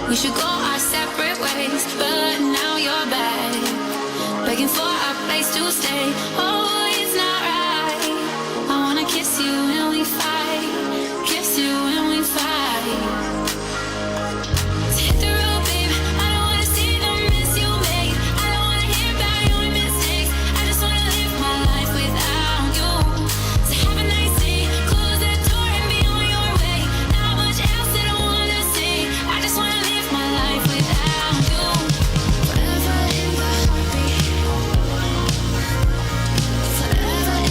We should go our separate ways, but now you're back, begging for a place to stay. Oh, it's not right. I wanna kiss you when we fight, kiss you when we fight. So hit the road, babe. I don't wanna see the mess you made. I don't wanna hear about your mistakes. I just wanna live my life without you. So have a nice day, close that door and be on your way. Not much else that I wanna say. I just wanna live my life without you. Forever in the heartbeat. Forever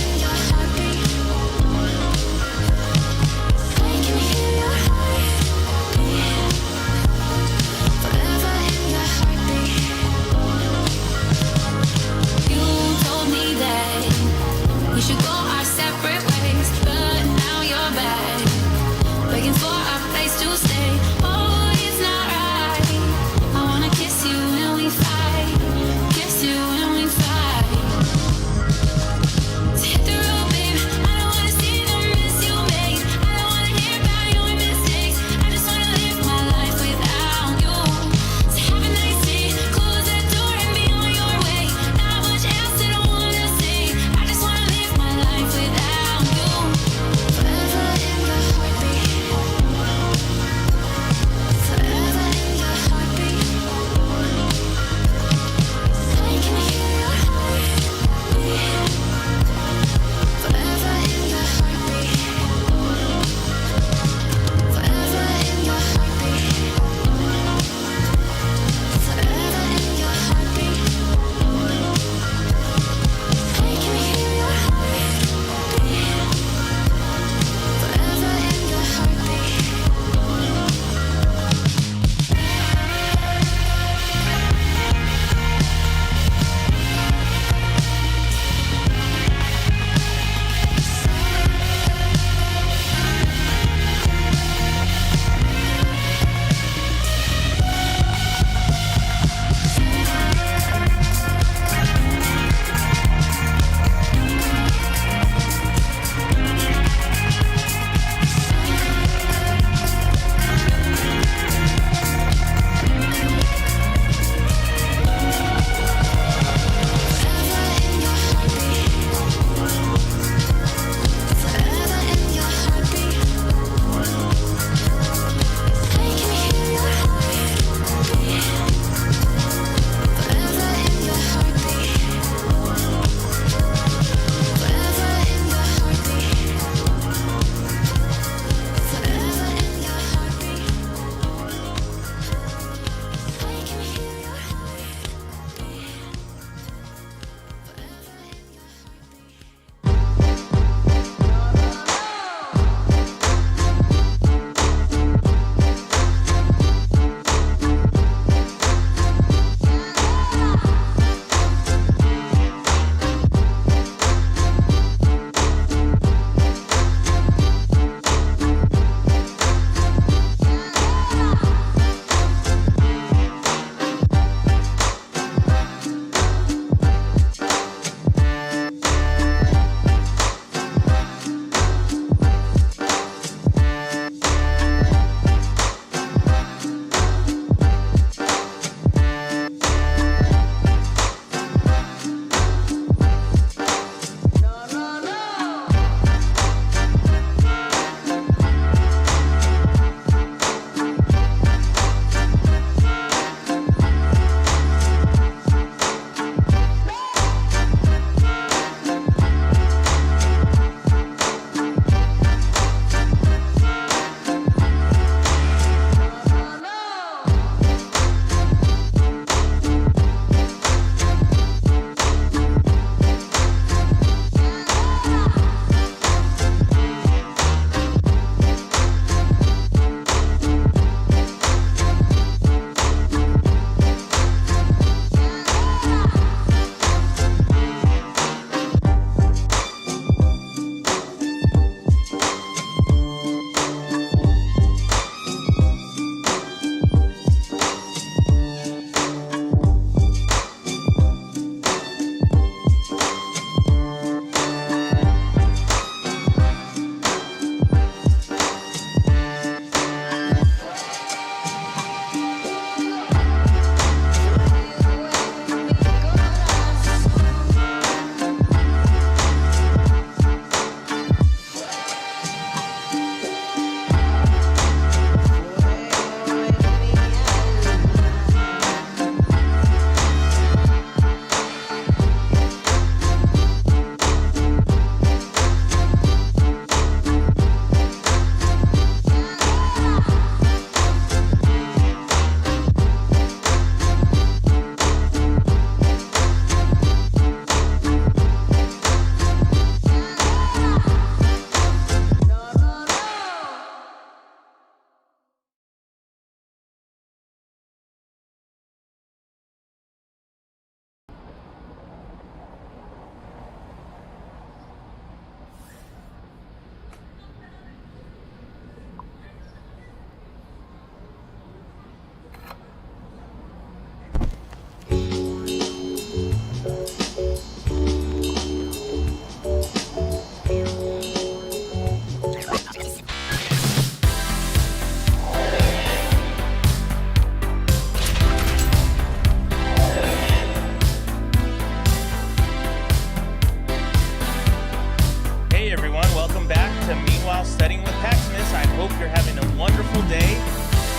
Meanwhile Studying with Paximus. I hope you're having a wonderful day.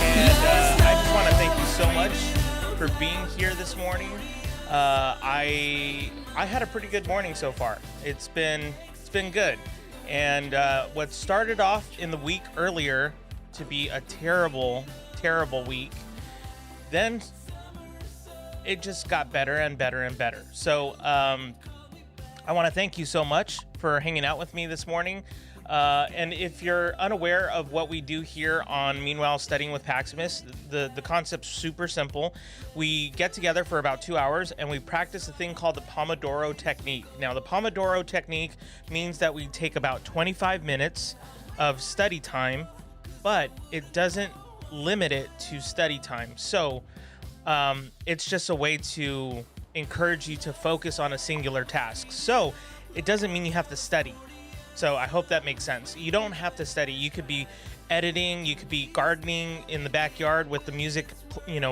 And I just want to thank you so much for being here this morning. I had a pretty good morning so far. It's been good. And what started off in the week earlier to be a terrible week, then it just got better and better and better. So I want to thank you so much for hanging out with me this morning. And if you're unaware of what we do here on Meanwhile Studying with Paximus, the concept's super simple. We get together for about 2 hours and we practice a thing called the pomodoro technique. Now, the pomodoro technique means that we take about 25 minutes of study time, but it doesn't limit it to study time. So it's just a way to encourage you to focus on a singular task. So it doesn't mean you have to study. So I hope that makes sense. You don't have to study. You could be editing, you could be gardening in the backyard with the music,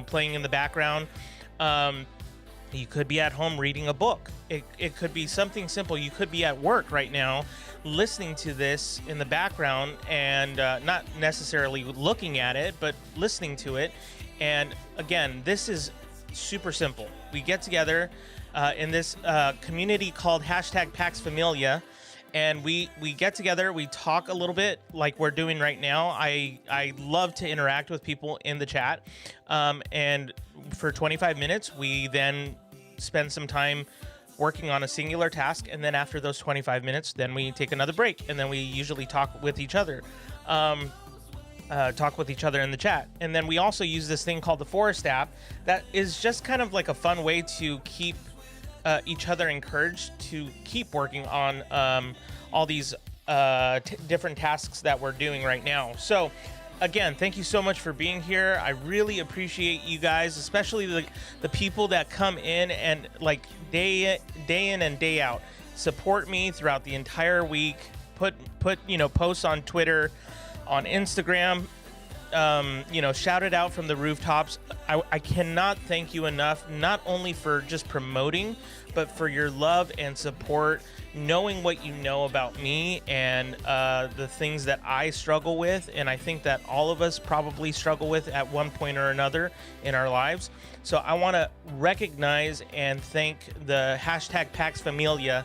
playing in the background. You could be at home reading a book. It could be something simple. You could be at work right now listening to this in the background and not necessarily looking at it, but listening to it. And again, this is super simple. We get together in this community called #PaxFamilia. And we get together, we talk a little bit like we're doing right now. I love to interact with people in the chat. And for 25 minutes, we then spend some time working on a singular task. And then after those 25 minutes, then we take another break. And then we usually talk with each other. In the chat. And then we also use this thing called the Forest app that is just kind of like a fun way to keep each other encouraged to keep working on all these different tasks that we're doing right now. So again, thank you so much for being here. I really appreciate you guys, especially the people that come in and like day in and day out support me throughout the entire week, put posts on Twitter, on Instagram, shout it out from the rooftops. I cannot thank you enough, not only for just promoting, but for your love and support, knowing what you know about me and the things that I struggle with. And I think that all of us probably struggle with at one point or another in our lives. So I want to recognize and thank the #PaxFamilia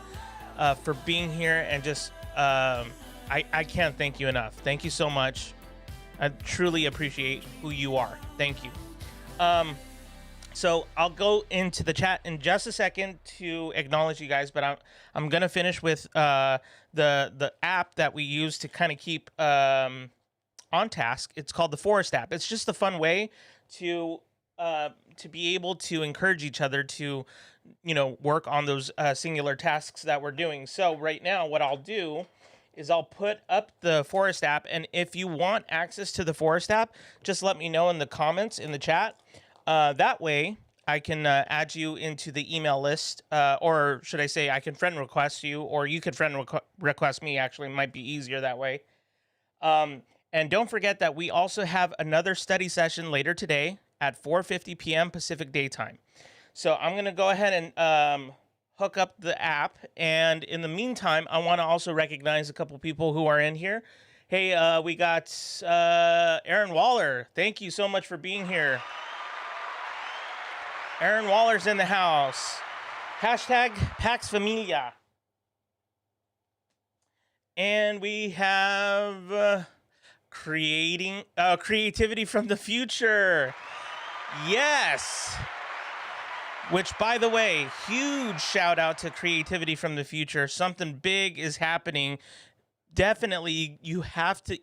for being here. And just, I can't thank you enough. Thank you so much. I truly appreciate who you are. Thank you. So I'll go into the chat in just a second to acknowledge you guys, but I'm gonna finish with the app that we use to kind of keep on task. It's called the Forest app. It's just a fun way to be able to encourage each other to work on those singular tasks that we're doing. So right now, what I'll do is I'll put up the Forest app, and if you want access to the Forest app, just let me know in the comments in the chat. That way, I can add you into the email list, or should I say I can friend request you, or you could friend request me. Actually, it might be easier that way. And don't forget that we also have another study session later today at 4:50 p.m. Pacific Daytime. So I'm going to go ahead and hook up the app. And in the meantime, I want to also recognize a couple people who are in here. Hey, we got Aaron Waller. Thank you so much for being here. Aaron Waller's in the house. #PaxFamilia. And we have creativity from the future. Yes. Which, by the way, huge shout out to Creativity from the Future. Something big is happening. Definitely, you have to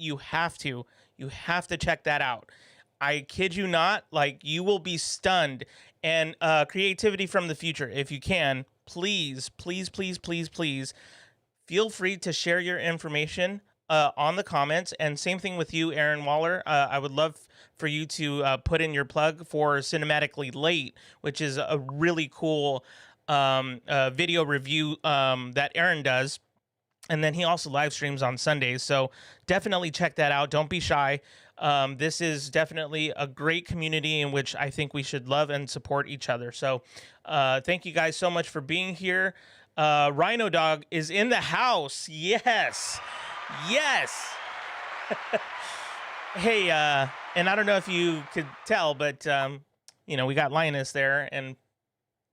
check that out. I kid you not, like, you will be stunned. And Creativity from the Future, if you can, please feel free to share your information on the comments. And same thing with you, Aaron Waller. I would love for you to put in your plug for Cinematically Late, which is a really cool video review that Aaron does. And then he also live streams on Sundays. So definitely check that out. Don't be shy. This is definitely a great community in which I think we should love and support each other. So thank you guys so much for being here. Rhino Dog is in the house. Yes. Hey, and I don't know if you could tell, but we got Linus there, and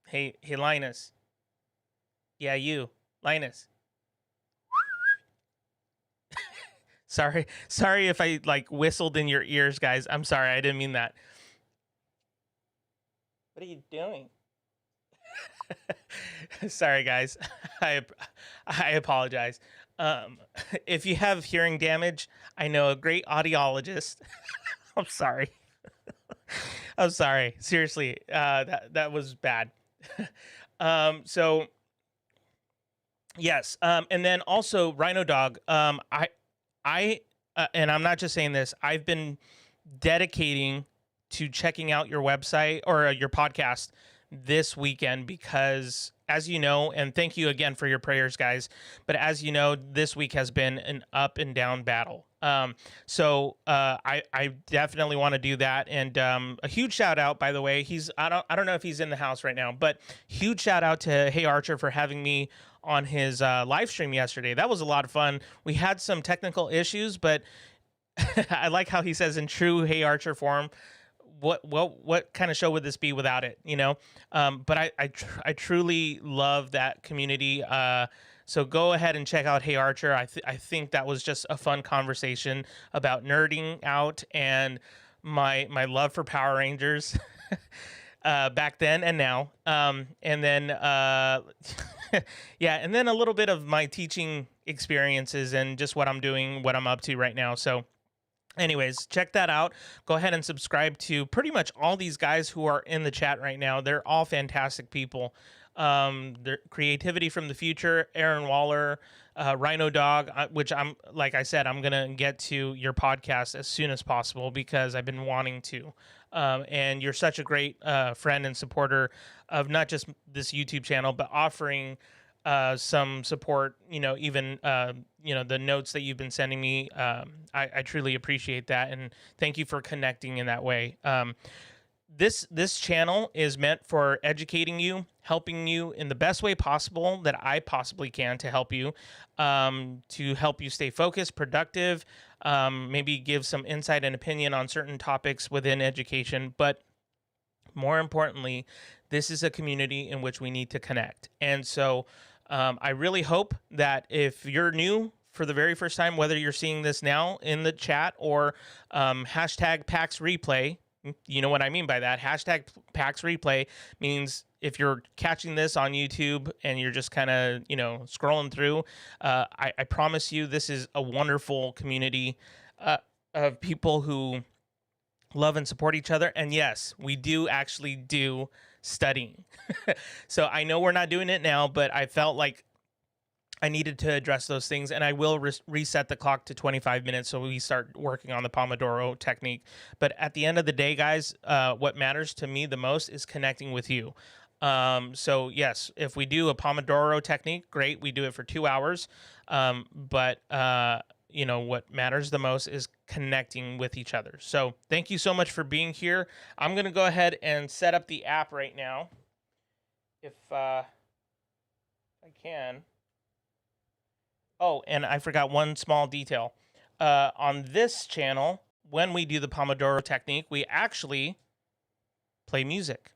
hey, Linus. Yeah, you, Linus. Sorry if I like whistled in your ears, guys. I'm sorry, I didn't mean that. What are you doing? Sorry, guys. I I apologize. Um, if you have hearing damage, I know a great audiologist. I'm sorry. I'm sorry. Seriously, that was bad. So yes, and then also Rhino Dog. And I'm not just saying this. I've been dedicating to checking out your website or your podcast this weekend because, as you know, and thank you again for your prayers, guys. But as you know, this week has been an up and down battle. I definitely want to do that, and a huge shout out, by the way. I don't know if he's in the house right now, but huge shout out to Hey Archer for having me on his live stream yesterday. That was a lot of fun. We had some technical issues, but I like how he says in true Hey Archer form, what kind of show would this be without it? But I truly love that community. So go ahead and check out Hey Archer. I think that was just a fun conversation about nerding out and my love for Power Rangers back then and now. And then yeah, and then a little bit of my teaching experiences and just what I'm doing, what I'm up to right now. So anyways, check that out. Go ahead and subscribe to pretty much all these guys who are in the chat right now. They're all fantastic people. Their Creativity from the Future, Aaron Waller, Rhino Dog, which like I said, I'm going to get to your podcast as soon as possible because I've been wanting to. And you're such a great friend and supporter of not just this YouTube channel, but offering some support, even, the notes that you've been sending me. I truly appreciate that. And thank you for connecting in that way. This channel is meant for educating you, helping you in the best way possible that I possibly can to help you stay focused, productive, maybe give some insight and opinion on certain topics within education. But more importantly, this is a community in which we need to connect. And so I really hope that if you're new for the very first time, whether you're seeing this now in the chat or hashtag Pax Replay, you know what I mean by that. Hashtag Pax Replay means if you're catching this on YouTube and you're just kind of, scrolling through, I promise you this is a wonderful community of people who love and support each other. And yes, we do actually do studying. So I know we're not doing it now, but I felt like I needed to address those things, and I will reset the clock to 25 minutes so we start working on the pomodoro technique. But at the end of the day, guys, what matters to me the most is connecting with you. So yes, if we do a pomodoro technique, great, we do it for 2 hours. But what matters the most is connecting with each other. So thank you so much for being here. I'm going to go ahead and set up the app right now, if I can. Oh, and I forgot one small detail. On this channel, when we do the pomodoro technique, we actually play music.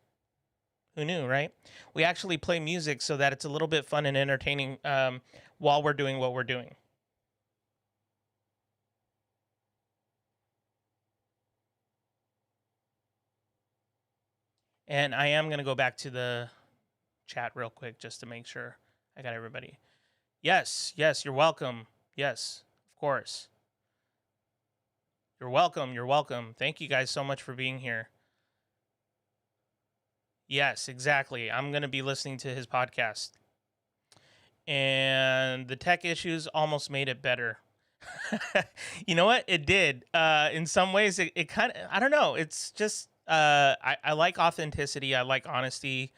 Who knew, right? We actually play music so that it's a little bit fun and entertaining while we're doing what we're doing. And I am going to go back to the chat real quick just to make sure I got everybody. Yes, you're welcome. Yes, of course. You're welcome. Thank you guys so much for being here. Yes, exactly. I'm going to be listening to his podcast. And the tech issues almost made it better. You know what? It did. In some ways, it kind of, I don't know. It's just, I like authenticity. I like honesty,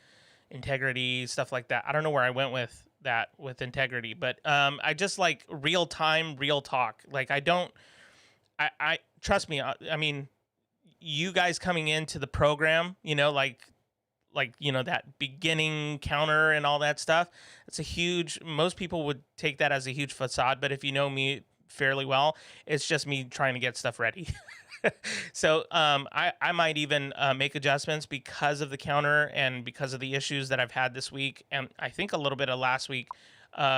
integrity, stuff like that. I don't know where I went with that with integrity, but I just like real time, real talk. Like I trust me. I mean, you guys coming into the program, that beginning counter and all that stuff. It's most people would take that as a huge facade. But if you know me fairly well. It's just me trying to get stuff ready. So I might even make adjustments because of the counter and because of the issues that I've had this week, and I think a little bit of last week,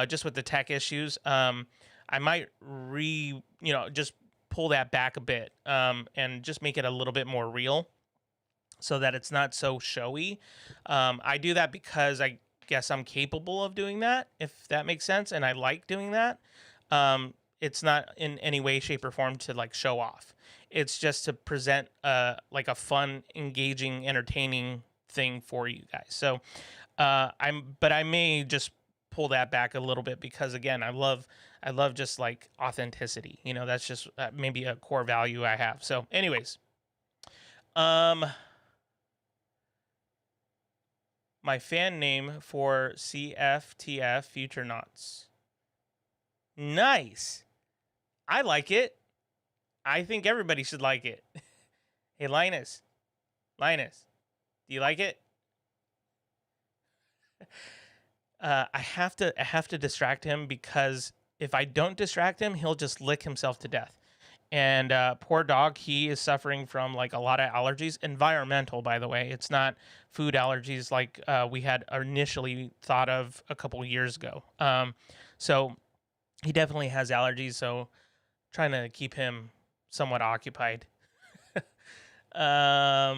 just with the tech issues. I might just pull that back a bit, and just make it a little bit more real, so that it's not so showy. I do that because I guess I'm capable of doing that, if that makes sense, and I like doing that. It's not in any way, shape, or form to like show off. It's just to present like a fun, engaging, entertaining thing for you guys. So but I may just pull that back a little bit because again, I love just like authenticity. That's just maybe a core value I have. So, anyways, my fan name for CFTF Future Knots. Nice. I like it. I think everybody should like it. Hey, Linus, do you like it? I have to distract him because if I don't distract him, he'll just lick himself to death. And poor dog, he is suffering from like a lot of allergies, environmental, by the way. It's not food allergies like we had initially thought of a couple years ago. So he definitely has allergies. So trying to keep him somewhat occupied. I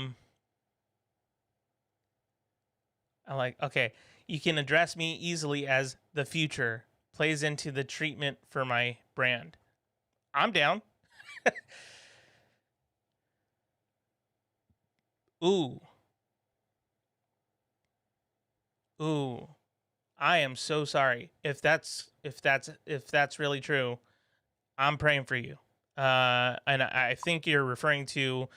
like, okay, you can address me easily as the future. Plays into the treatment for my brand. I'm down. Ooh. I am so sorry. If that's really true, I'm praying for you. And I think you're referring to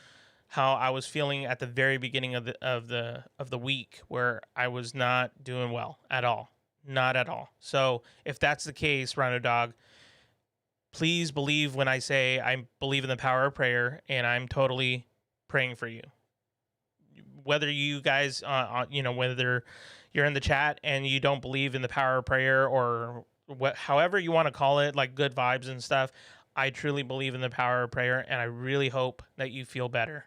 how I was feeling at the very beginning of the week, where I was not doing well at all. Not at all. So if that's the case, Rhino Dog, please believe when I say I believe in the power of prayer, and I'm totally praying for you. Whether you guys, whether you're in the chat and you don't believe in the power of prayer, or however you want to call it, like good vibes and stuff, I truly believe in the power of prayer, and I really hope that you feel better.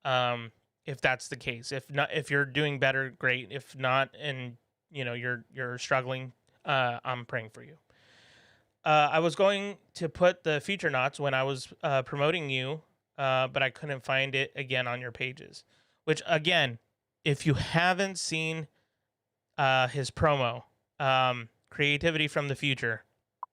If that's the case, if you're doing better, great. If not, and you're struggling, I'm praying for you. I was going to put the feature knots when I was promoting you, but I couldn't find it again on your pages. Which, again, if you haven't seen his promo, Creativity from the Future,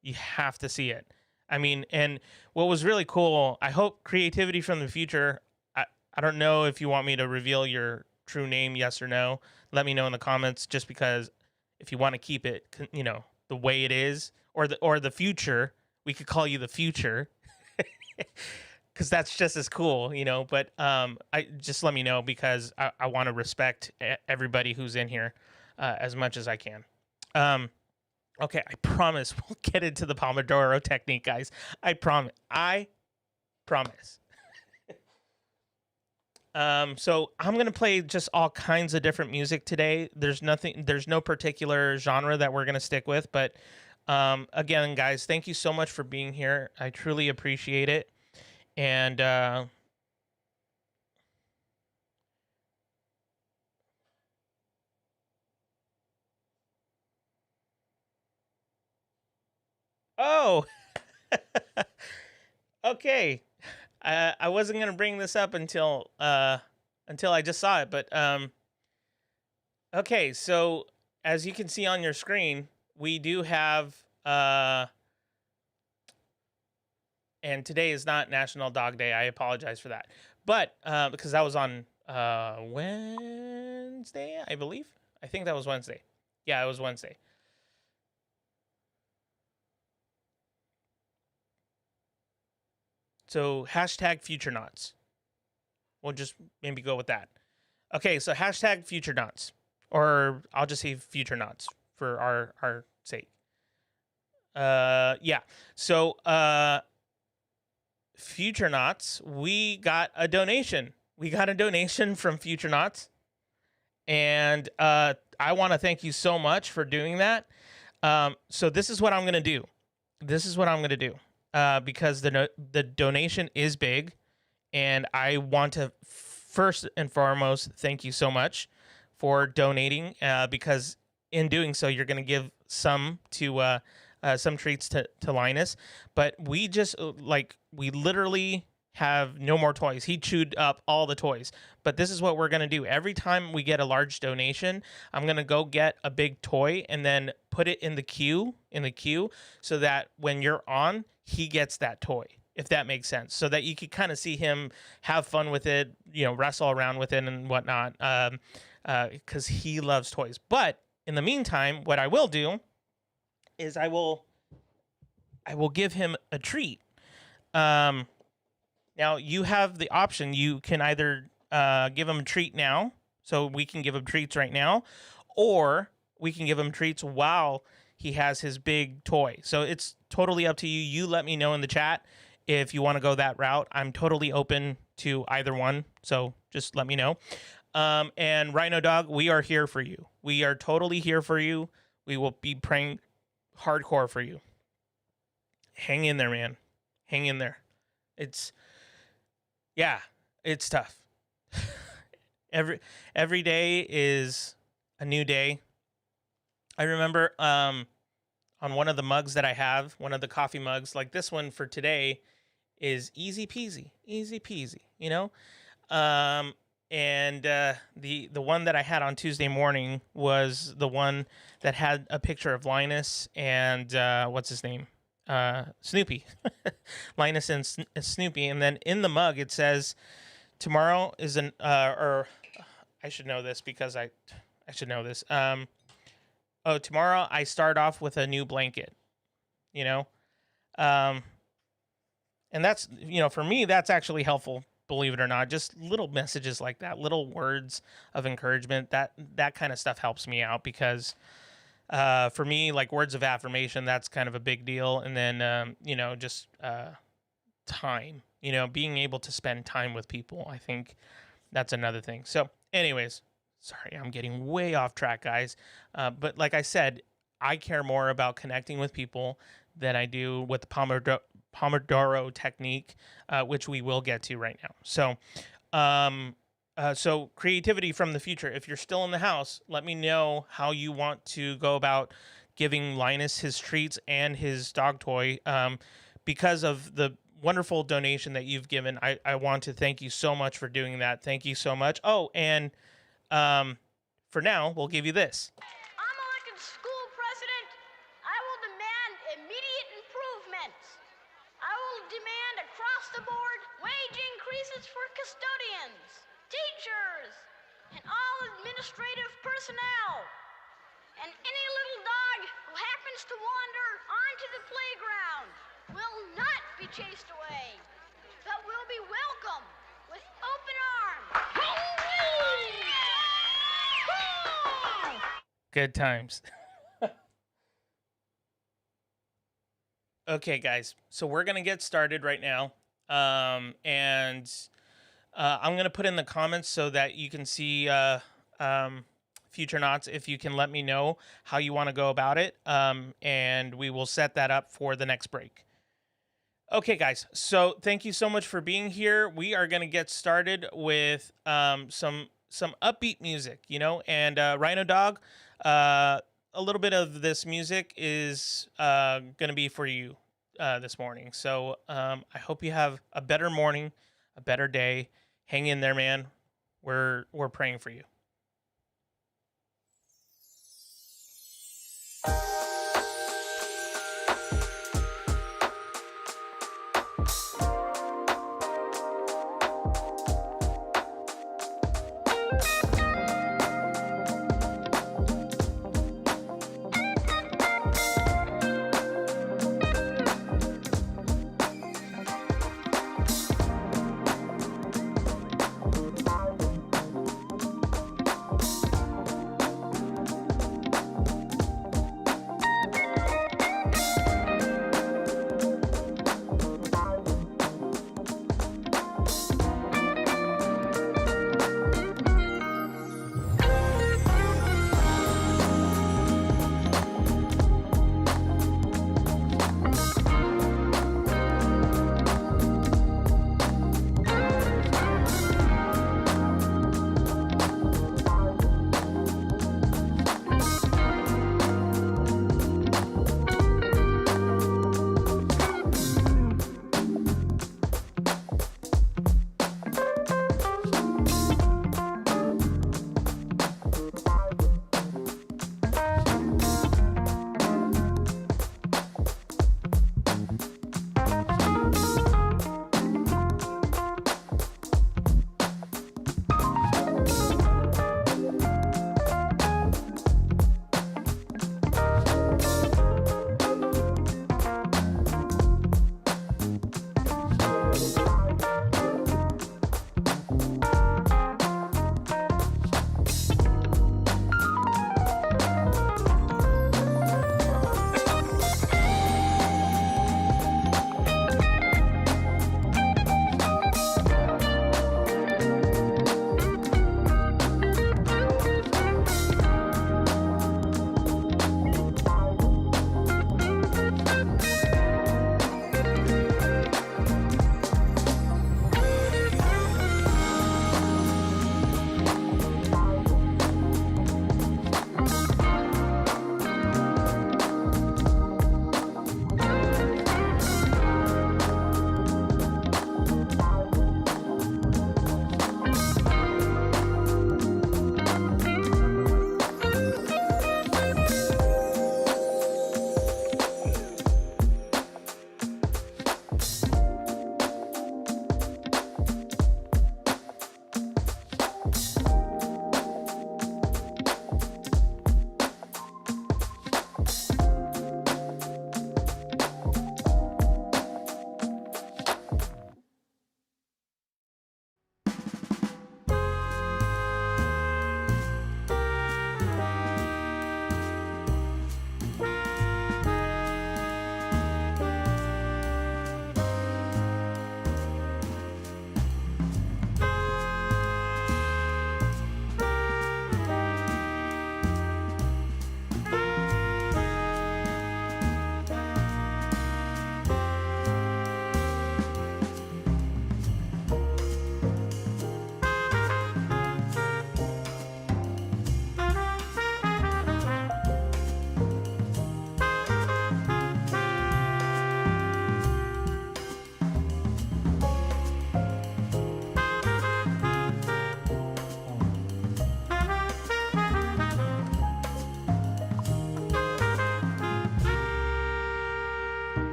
you have to see it. I mean, and what was really cool, I hope Creativity from the Future, I don't know if you want me to reveal your true name, yes or no. Let me know in the comments, just because if you want to keep it, the way it is, or the future, we could call you the future, because that's just as cool, But I just let me know, because I want to respect everybody who's in here as much as I can. Okay, I promise we'll get into the pomodoro technique, guys. I promise. So I'm going to play just all kinds of different music today. There's no particular genre that we're going to stick with, but again, guys, thank you so much for being here. I truly appreciate it. And oh, okay. I wasn't going to bring this up until I just saw it, but okay, so as you can see on your screen, we do have and today is not National Dog Day. I apologize for that. But because that was on Wednesday, I believe. I think that was Wednesday. Yeah, it was Wednesday. So hashtag future knots. We'll just maybe go with that. Okay, so hashtag future knots. Or I'll just say future knots for our sake. Yeah. So Future Knots, we got a donation. We got a donation from Future Knots. And I want to thank you so much for doing that. So this is what I'm going to do. because the donation is big, and I want to first and foremost thank you so much for donating, because in doing so, you're going to give some to some treats to Linus. But we just we literally have no more toys. He chewed up all the toys. But this is what we're going to do. Every time we get a large donation, I'm going to go get a big toy and then put it in the queue, so that when you're on, he gets that toy, if that makes sense. So that you could kind of see him have fun with it, wrestle around with it and whatnot, because he loves toys. But in the meantime, what I will do is I will give him a treat. Now, you have the option. You can either give him a treat now, so we can give him treats right now, or we can give him treats while he has his big toy. So it's totally up to you. You let me know in the chat if you want to go that route. I'm totally open to either one, so just let me know. And Rhino Dog, we are here for you. We are totally here for you. We will be praying hardcore for you. Hang in there, man. Hang in there. It's tough. Every day is a new day. I remember on one of the mugs that I have, one of the coffee mugs, like this one for today is easy peasy, and the one that I had on Tuesday morning was the one that had a picture of Linus and what's his name? Snoopy. Linus and Snoopy. And then in the mug it says, tomorrow is or I should know this because I should know this. Tomorrow I start off with a new blanket, and that's, for me, that's actually helpful, believe it or not. Just little messages like that, little words of encouragement, that kind of stuff helps me out, because for me, like words of affirmation, that's kind of a big deal. And then, just time, being able to spend time with people, I think that's another thing. So anyways, sorry, I'm getting way off track, guys. But like I said, I care more about connecting with people than I do with the Pomodoro technique, which we will get to right now. So creativity from the future. If you're still in the house, let me know how you want to go about giving Linus his treats and his dog toy. Because of the wonderful donation that you've given, I want to thank you so much for doing that. Thank you so much. Oh, and for now, we'll give you this. I'm elected school president. I will demand immediate improvements. I will demand across the board wage increases for custodians, teachers, and all administrative personnel. And any little dog who happens to wander onto the playground will not be chased away, but will be welcomed with open arms. Good times. Okay, guys. So we're going to get started right now. And I'm going to put in the comments so that you can see Future Knots, if you can let me know how you want to go about it. And we will set that up for the next break. Okay, guys. So thank you so much for being here. We are going to get started with some upbeat music, and Rhino Dog, a little bit of this music is going to be for you this morning. So I hope you have a better morning, a better day. Hang in there, man. We're praying for you.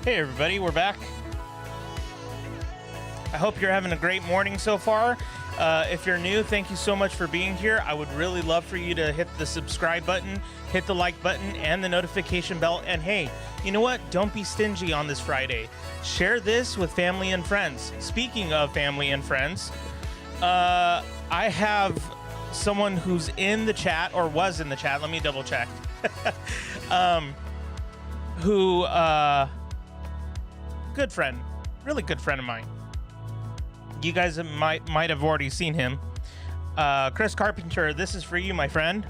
Hey everybody, we're back. I hope you're having a great morning so far. If you're new, thank you so much for being here. I would really love for you to hit the subscribe button, hit the like button, and the notification bell. And hey, you know what? Don't be stingy on this Friday. Share this with family and friends. Speaking of family and friends, I have someone who's in the chat, or was in the chat. Let me double check. Good friend, really good friend of mine. You guys might have already seen him. Chris Carpenter, this is for you, my friend.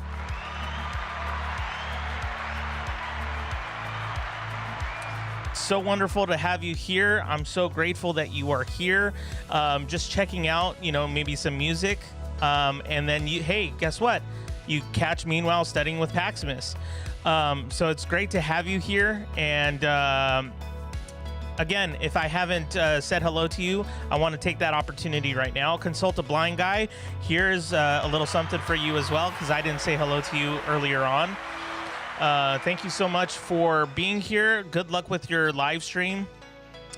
So wonderful to have you here. I'm so grateful that you are here. Just checking out, maybe some music. And then hey, guess what? You catch Meanwhile Studying with Paximus. So it's great to have you here. And again, if I haven't said hello to you, I want to take that opportunity right now. Consult a blind guy. Here's a little something for you as well, because I didn't say hello to you earlier on. Thank you so much for being here. Good luck with your live stream.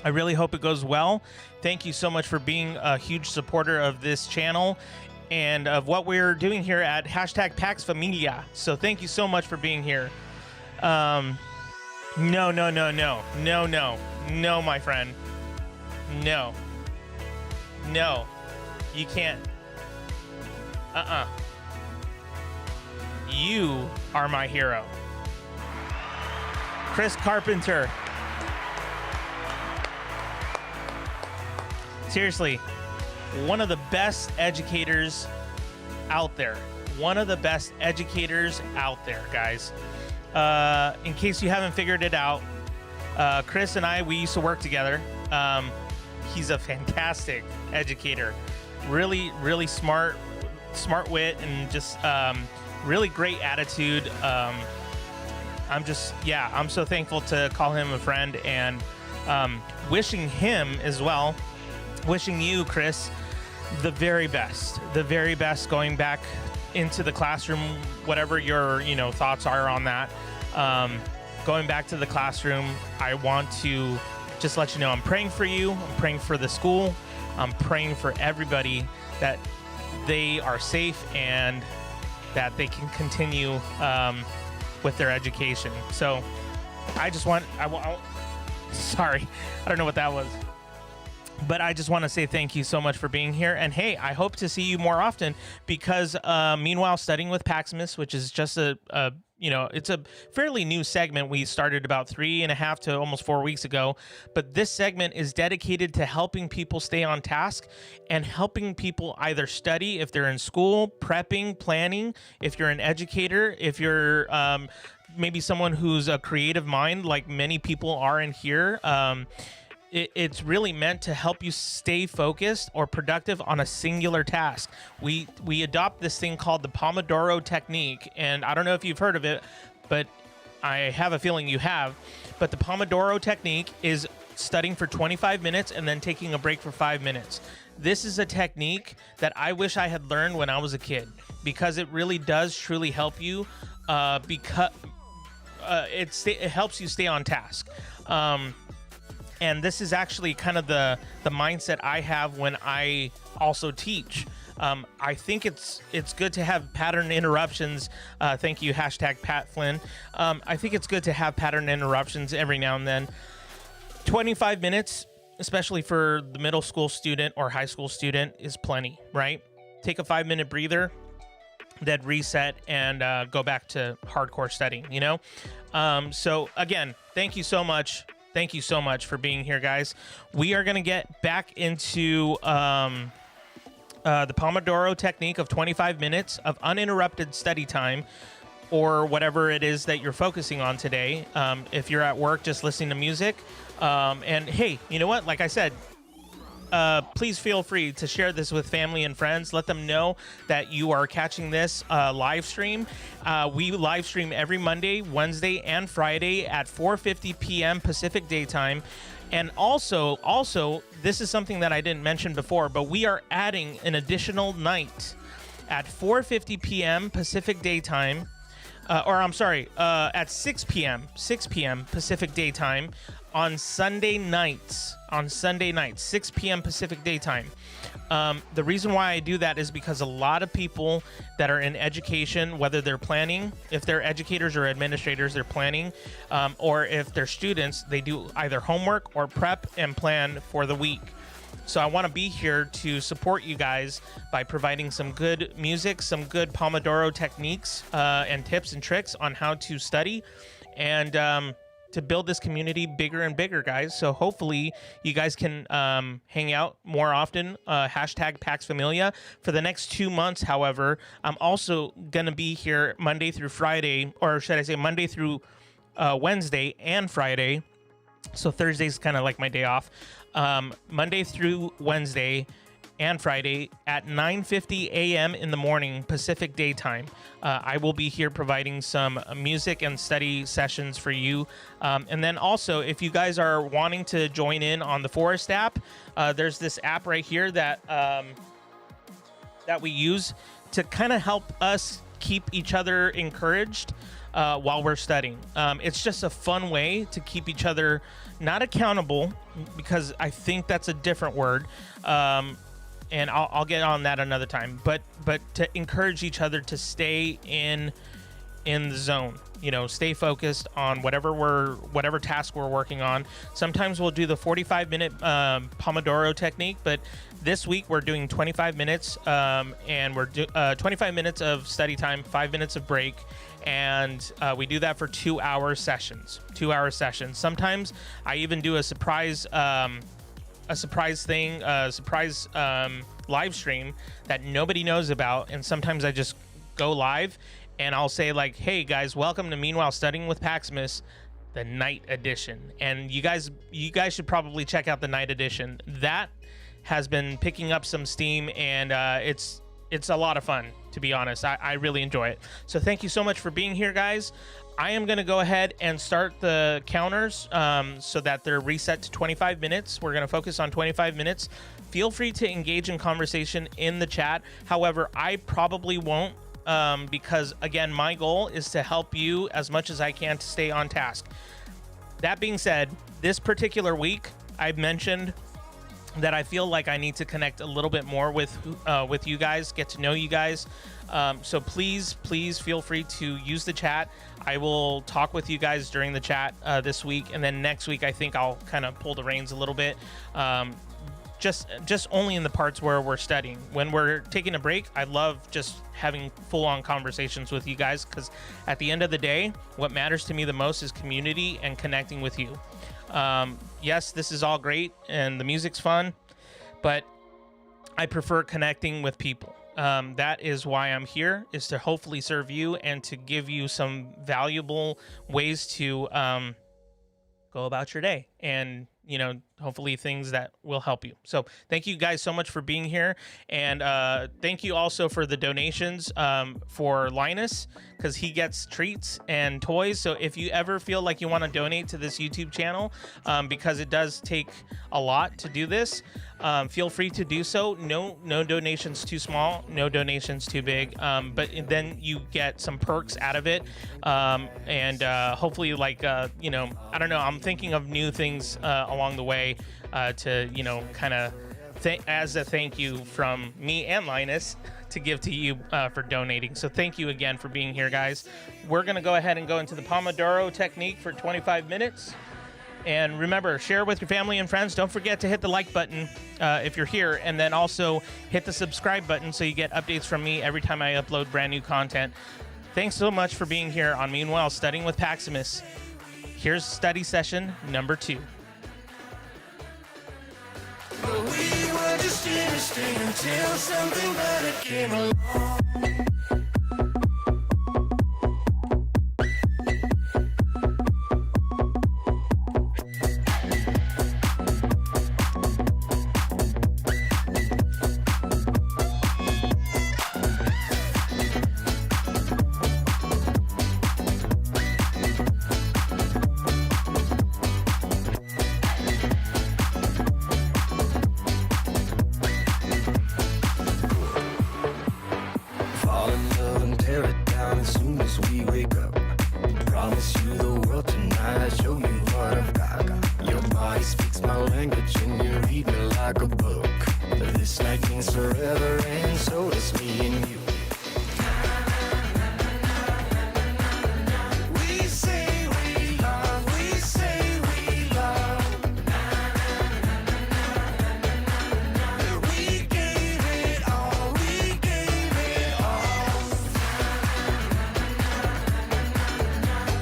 I really hope it goes well. Thank you so much for being a huge supporter of this channel and of what we're doing here at #PaxFamilia. So thank you so much for being here. No, my friend. No, you can't. You are my hero. Chris Carpenter. Seriously, one of the best educators out there. One of the best educators out there, guys. In case you haven't figured it out, Chris and I, we used to work together. He's a fantastic educator. Really, really smart wit, and just really great attitude. I'm so thankful to call him a friend, and wishing him as well, wishing you, Chris, the very best going back into the classroom, whatever your thoughts are on that. Going back to the classroom, I want to just let you know I'm praying for you. I'm praying for the school. I'm praying for everybody that they are safe and that they can continue with their education. So sorry, I don't know what that was. But I just want to say thank you so much for being here. And hey, I hope to see you more often, because Meanwhile Studying with Paximus, which is just it's a fairly new segment we started about 3.5 to almost 4 weeks ago. But this segment is dedicated to helping people stay on task and helping people either study if they're in school, prepping, planning, if you're an educator, if you're maybe someone who's a creative mind like many people are in here. It's really meant to help you stay focused or productive on a singular task. We adopt this thing called the pomodoro technique, and I don't know if you've heard of it, but I have a feeling you have. But the pomodoro technique is studying for 25 minutes and then taking a break for 5 minutes. This is a technique that I wish I had learned when I was a kid, because it really does truly help you, because it helps you stay on task. And this is actually kind of the mindset I have when I also teach. I think it's good to have pattern interruptions. Thank you, #Pat Flynn. I think it's good to have pattern interruptions every now and then. 25 minutes, especially for the middle school student or high school student, is plenty, right? Take a 5-minute breather, then reset, and go back to hardcore studying, So again, thank you so much. Thank you so much for being here, guys. We are going to get back into the Pomodoro technique of 25 minutes of uninterrupted study time, or whatever it is that you're focusing on today. If you're at work, just listening to music. And hey, you know what? Like I said, please feel free to share this with family and friends. Let them know that you are catching this live stream. We live stream every Monday, Wednesday, and Friday at 4:50 p.m. Pacific Daytime. And also, this is something that I didn't mention before, but we are adding an additional night at 4:50 p.m. Pacific Daytime. At 6 p.m. Pacific Daytime on Sunday nights, 6 p.m. Pacific Daytime. The reason why I do that is because a lot of people that are in education, whether they're planning, if they're educators or administrators, they're planning, or if they're students, they do either homework or prep and plan for the week. So I want to be here to support you guys by providing some good music, some good Pomodoro techniques and tips and tricks on how to study, and to build this community bigger and bigger, guys. So hopefully you guys can hang out more often. Hashtag Pax Familia. For the next 2 months, however, I'm also going to be here Monday through Friday, or should I say Monday through Wednesday and Friday. So Thursday's kind of like my day off. Monday through Wednesday and Friday at 9:50 a.m. in the morning Pacific Daytime. I will be here providing some music and study sessions for you. And then also, if you guys are wanting to join in on the Forest app, there's this app right here that we use to kind of help us keep each other encouraged while we're studying. It's just a fun way to keep each other not accountable, because I think that's a different word. And I'll get on that another time, but to encourage each other to stay in the zone, stay focused on whatever task we're working on. Sometimes we'll do the 45-minute Pomodoro technique, but this week we're doing 25 minutes, and we're 25 minutes of study time, 5 minutes of break, and we do that for 2-hour sessions. Sometimes I even do a surprise live stream that nobody knows about, and sometimes I just go live and I'll say like, hey guys, welcome to Meanwhile Studying with Paximus, the night edition. And you guys should probably check out the night edition. That has been picking up some steam, and it's a lot of fun, to be honest. I really enjoy it. So thank you so much for being here, guys. I am going to go ahead and start the counters so that they're reset to 25 minutes. We're going to focus on 25 minutes. Feel free to engage in conversation in the chat. However, I probably won't, because, again, my goal is to help you as much as I can to stay on task. That being said, this particular week, I've mentioned that I feel like I need to connect a little bit more with you guys, get to know you guys. So please feel free to use the chat. I will talk with you guys during the chat this week, and then next week I think I'll kind of pull the reins a little bit. Just only in the parts where we're studying. When we're taking a break, I love just having full-on conversations with you guys, because at the end of the day, what matters to me the most is community and connecting with you. Yes, this is all great and the music's fun, but I prefer connecting with people. That is why I'm here, is to hopefully serve you and to give you some valuable ways to go about your day, and hopefully things that will help you. So thank you guys so much for being here, and thank you also for the donations for Linus, because he gets treats and toys. So if you ever feel like you want to donate to this YouTube channel, because it does take a lot to do this, feel free to do so. No donations too small, no donations too big, but then you get some perks out of it, and hopefully, like, I don't know, I'm thinking of new things along the way to kind of as a thank you from me and Linus to give to you for donating. So thank you again for being here, guys. We're gonna go ahead and go into the Pomodoro technique for 25 minutes. And remember, share with your family and friends. Don't forget to hit the like button if you're here, and then also hit the subscribe button so you get updates from me every time I upload brand new content. Thanks so much for being here on Meanwhile Studying with Paximus. Here's study session number 2. We were just interesting until something better came along. We wake up. Promise you the world tonight. Show you what I've got. Your body speaks my language and you read me like a book. This night means forever and so does me and you. We say we love, we say we love. We gave it all, we gave it all.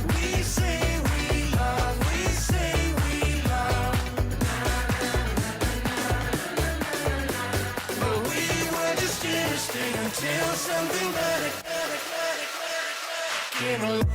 We say we love, we say we love. But we were just interesting until something better came along.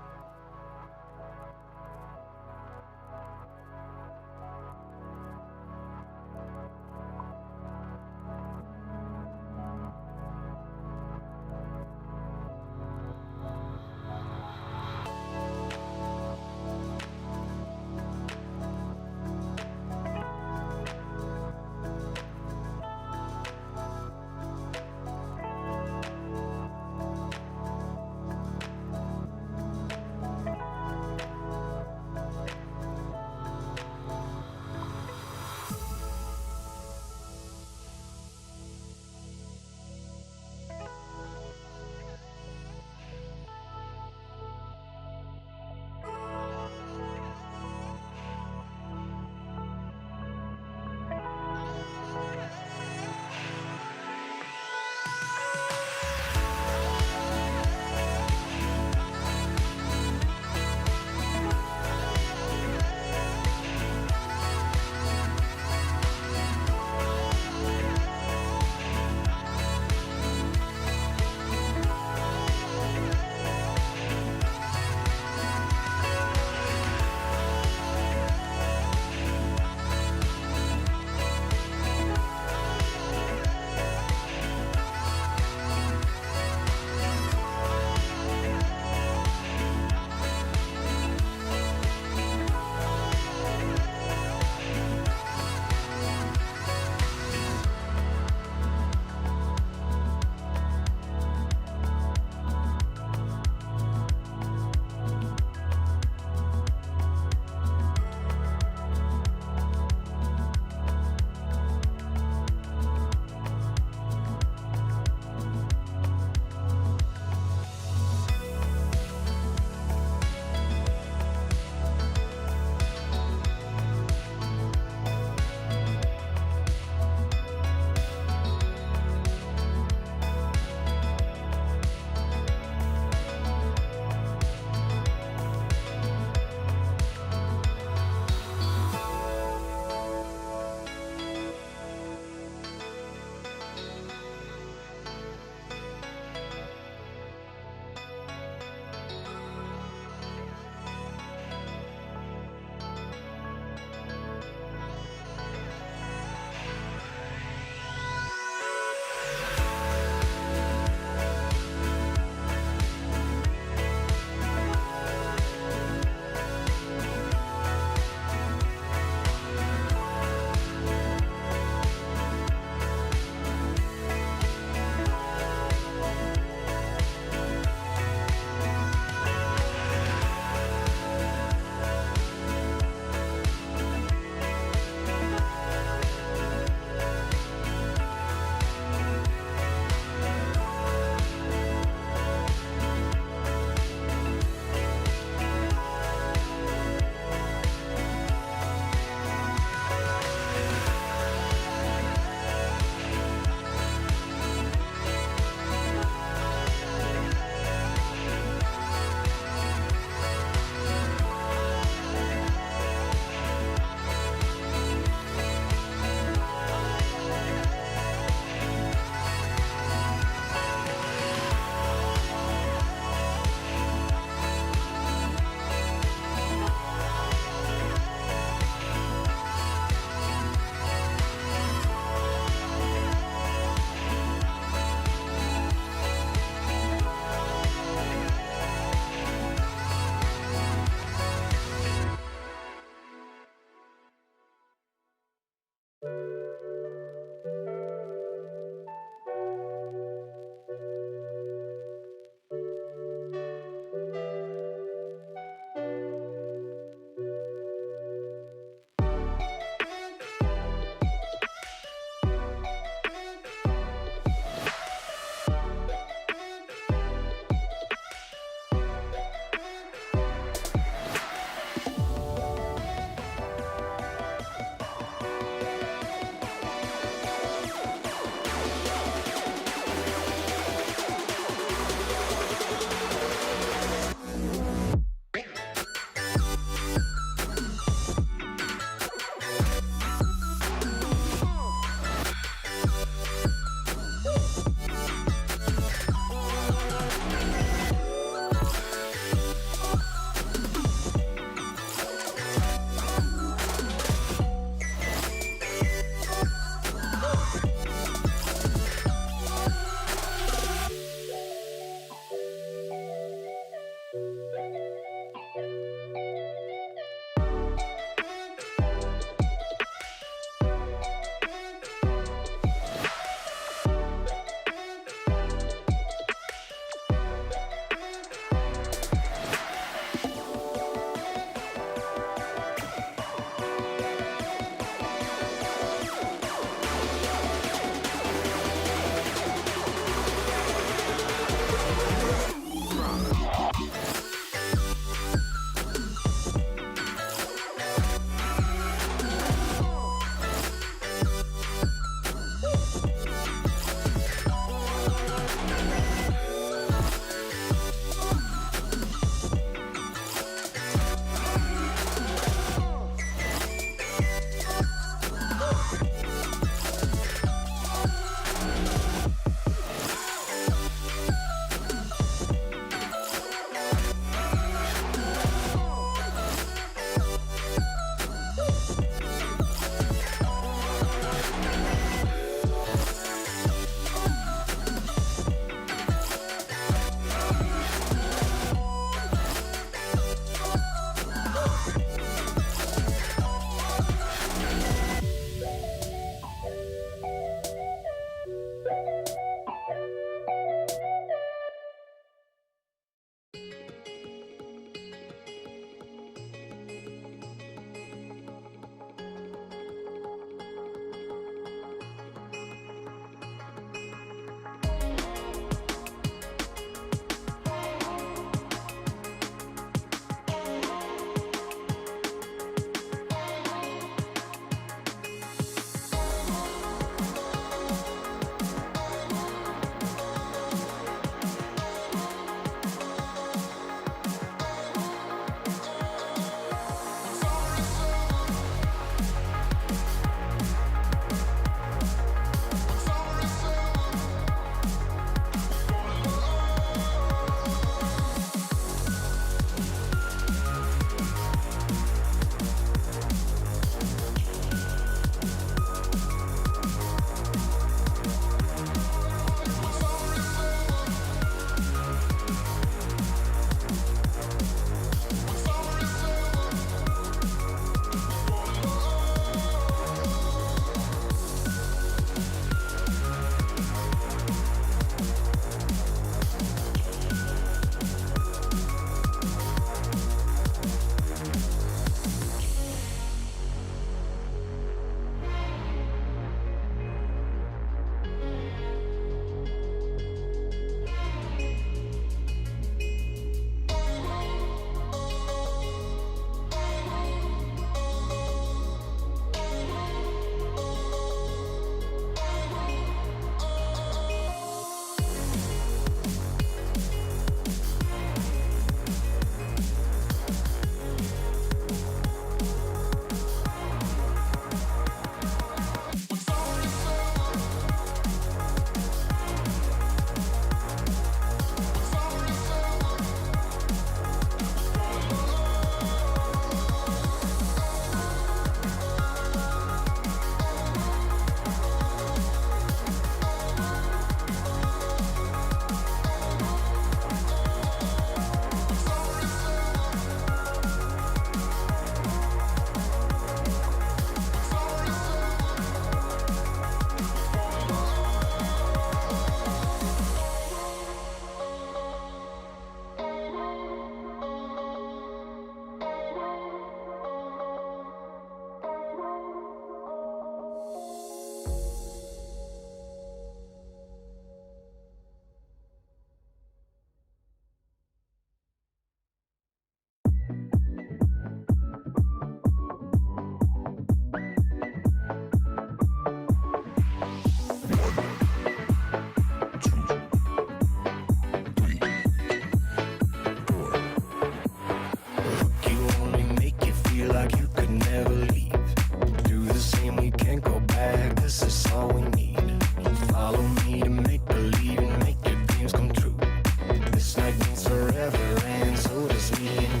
it's me and you.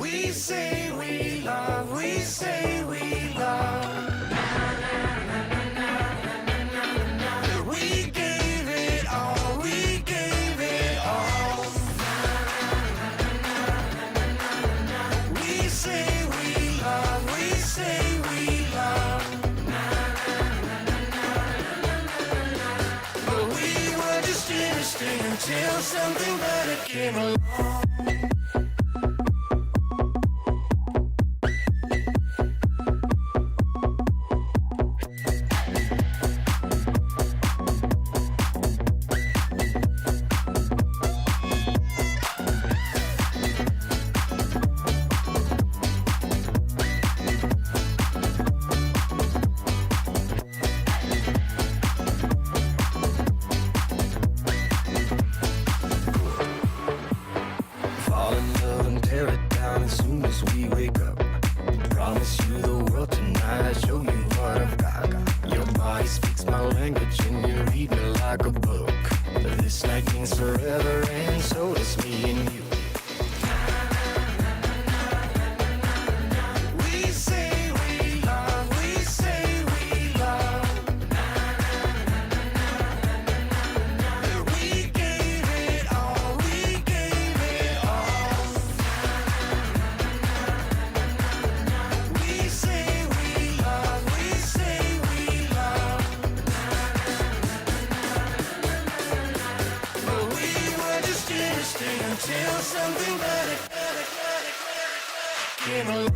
We say we love, we say we love. We gave it all, we gave it all. We say we love, we say we love. But we were just interesting until something better came along. Until something better came along.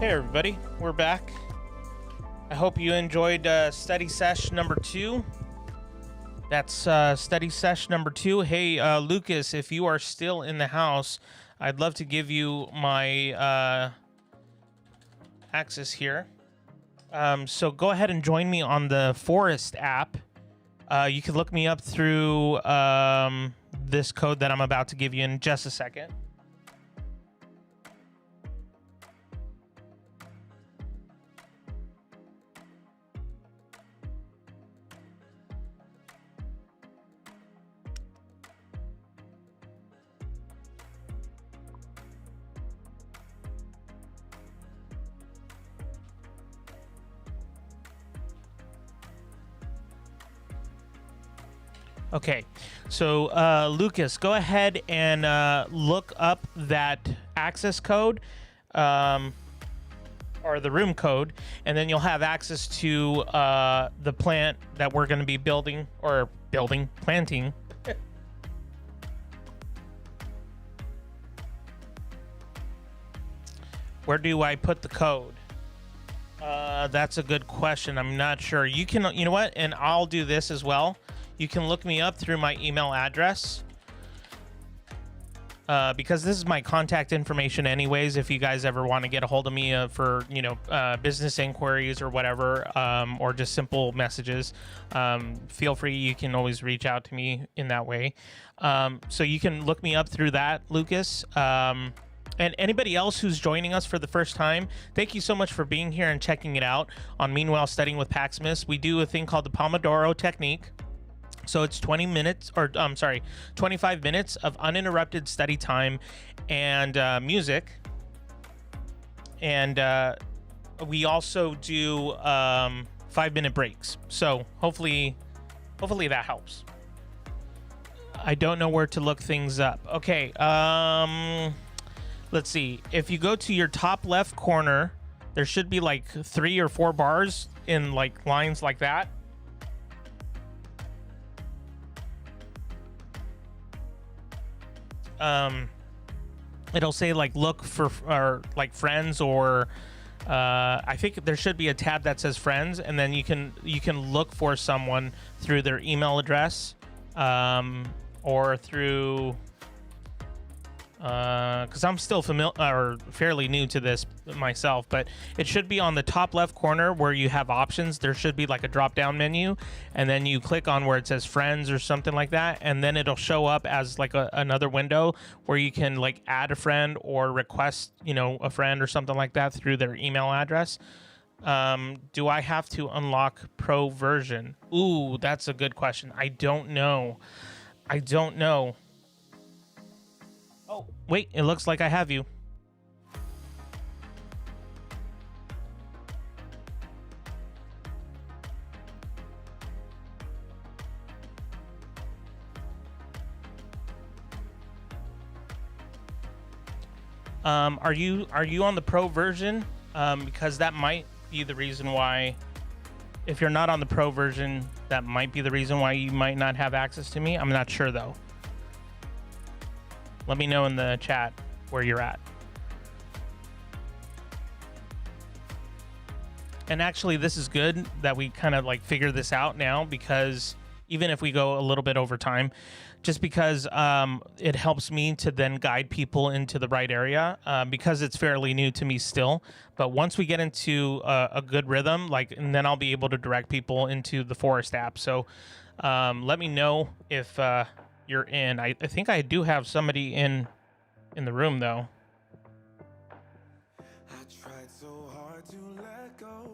Hey everybody, we're back. I hope you enjoyed study sesh number 2. That's study sesh number 2. Hey Lucas, if you are still in the house, I'd love to give you my access here. So go ahead and join me on the Forest app. You can look me up through this code that I'm about to give you in just a second. Okay, so Lucas, go ahead and look up that access code or the room code, and then you'll have access to the plant that we're going to be planting. Where do I put the code? That's a good question. I'm not sure. You know what? And I'll do this as well. You can look me up through my email address because this is my contact information anyways. If you guys ever want to get a hold of me for, business inquiries or whatever, or just simple messages, feel free. You can always reach out to me in that way. So you can look me up through that, Lucas. And anybody else who's joining us for the first time, thank you so much for being here and checking it out on Meanwhile Studying with Paximus. We do a thing called the pomodoro technique. So it's 25 minutes of uninterrupted study time and music. And we also do 5-minute breaks. So hopefully that helps. I don't know where to look things up. Okay, let's see. If you go to your top left corner, there should be like 3 or 4 bars in like lines like that. It'll say like look for or like friends, or I think there should be a tab that says friends, and then you can look for someone through their email address, or through because I'm still fairly new to this myself, but it should be on the top left corner where you have options. There should be like a drop down menu, and then you click on where it says friends or something like that, and then it'll show up as like another window where you can like add a friend or request a friend or something like that through their email address. Do I have to unlock pro version? Ooh, that's a good question. I don't know. Oh, wait, it looks like I have you. Are you on the pro version? Because that might be the reason why. If you're not on the pro version, that might be the reason why you might not have access to me. I'm not sure though. Let me know in the chat where you're at. And actually, this is good that we kind of like figure this out now, because even if we go a little bit over time, just because it helps me to then guide people into the right area, because it's fairly new to me still. But once we get into a good rhythm, and then I'll be able to direct people into the Forest app. So let me know if you're in. I think I do have somebody in the room though. I tried so hard to let go,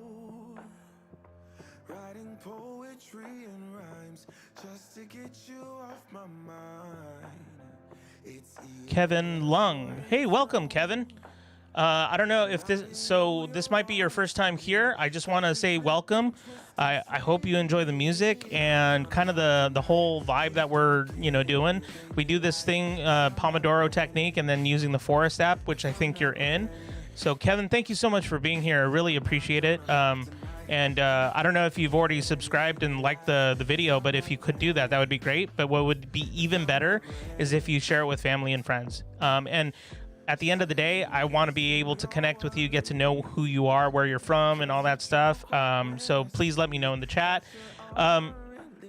writing poetry and rhymes just to get you off my mind. It's Kevin Lung. Hey, welcome, Kevin. I don't know if this might be your first time here. I just want to say welcome. I hope you enjoy the music and kind of the whole vibe that we're doing. We do this thing, Pomodoro technique, and then using the Forest app, which I think you're in. So Kevin, thank you so much for being here. I really appreciate it. And I don't know if you've already subscribed and liked the video, but if you could do that, that would be great. But what would be even better is if you share it with family and friends. And at the end of the day, I want to be able to connect with you, get to know who you are, where you're from, and all that stuff. So please let me know in the chat.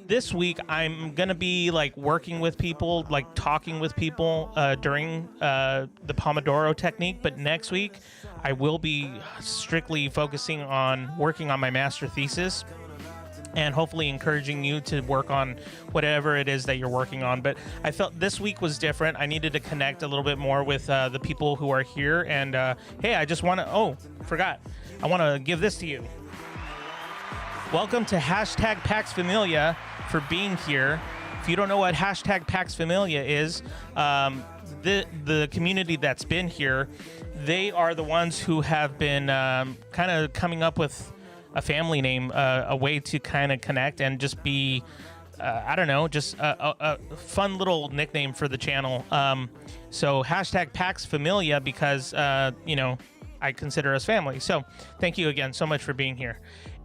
This week, I'm going to be like working with people, like talking with people during the Pomodoro technique. But next week, I will be strictly focusing on working on my Master Thesis and hopefully encouraging you to work on whatever it is that you're working on. But I felt this week was different. I needed to connect a little bit more with the people who are here. And hey, I just want to, forgot. I want to give this to you. Welcome to hashtag Pax Familia for being here. If you don't know what hashtag Pax Familia is, the community that's been here, they are the ones who have been kind of coming up with a family name, a way to kind of connect and just be, I don't know, just a fun little nickname for the channel. So hashtag Pax Familia because, you know, I consider us family. So thank you again so much for being here.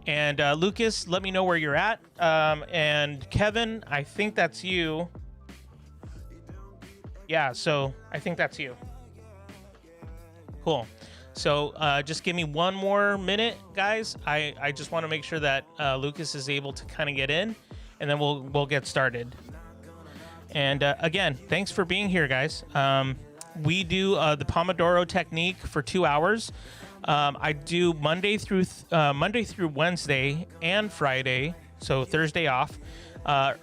And Lucas, let me know where you're at. And Kevin, I think that's you. Yeah, so I think that's you. Cool. So just give me one more minute, guys. I just want to make sure that Lucas is able to kind of get in, and then we'll get started. And again, thanks for being here, guys. We do the Pomodoro technique for 2 hours. I do Monday through Wednesday and Friday, so Thursday off,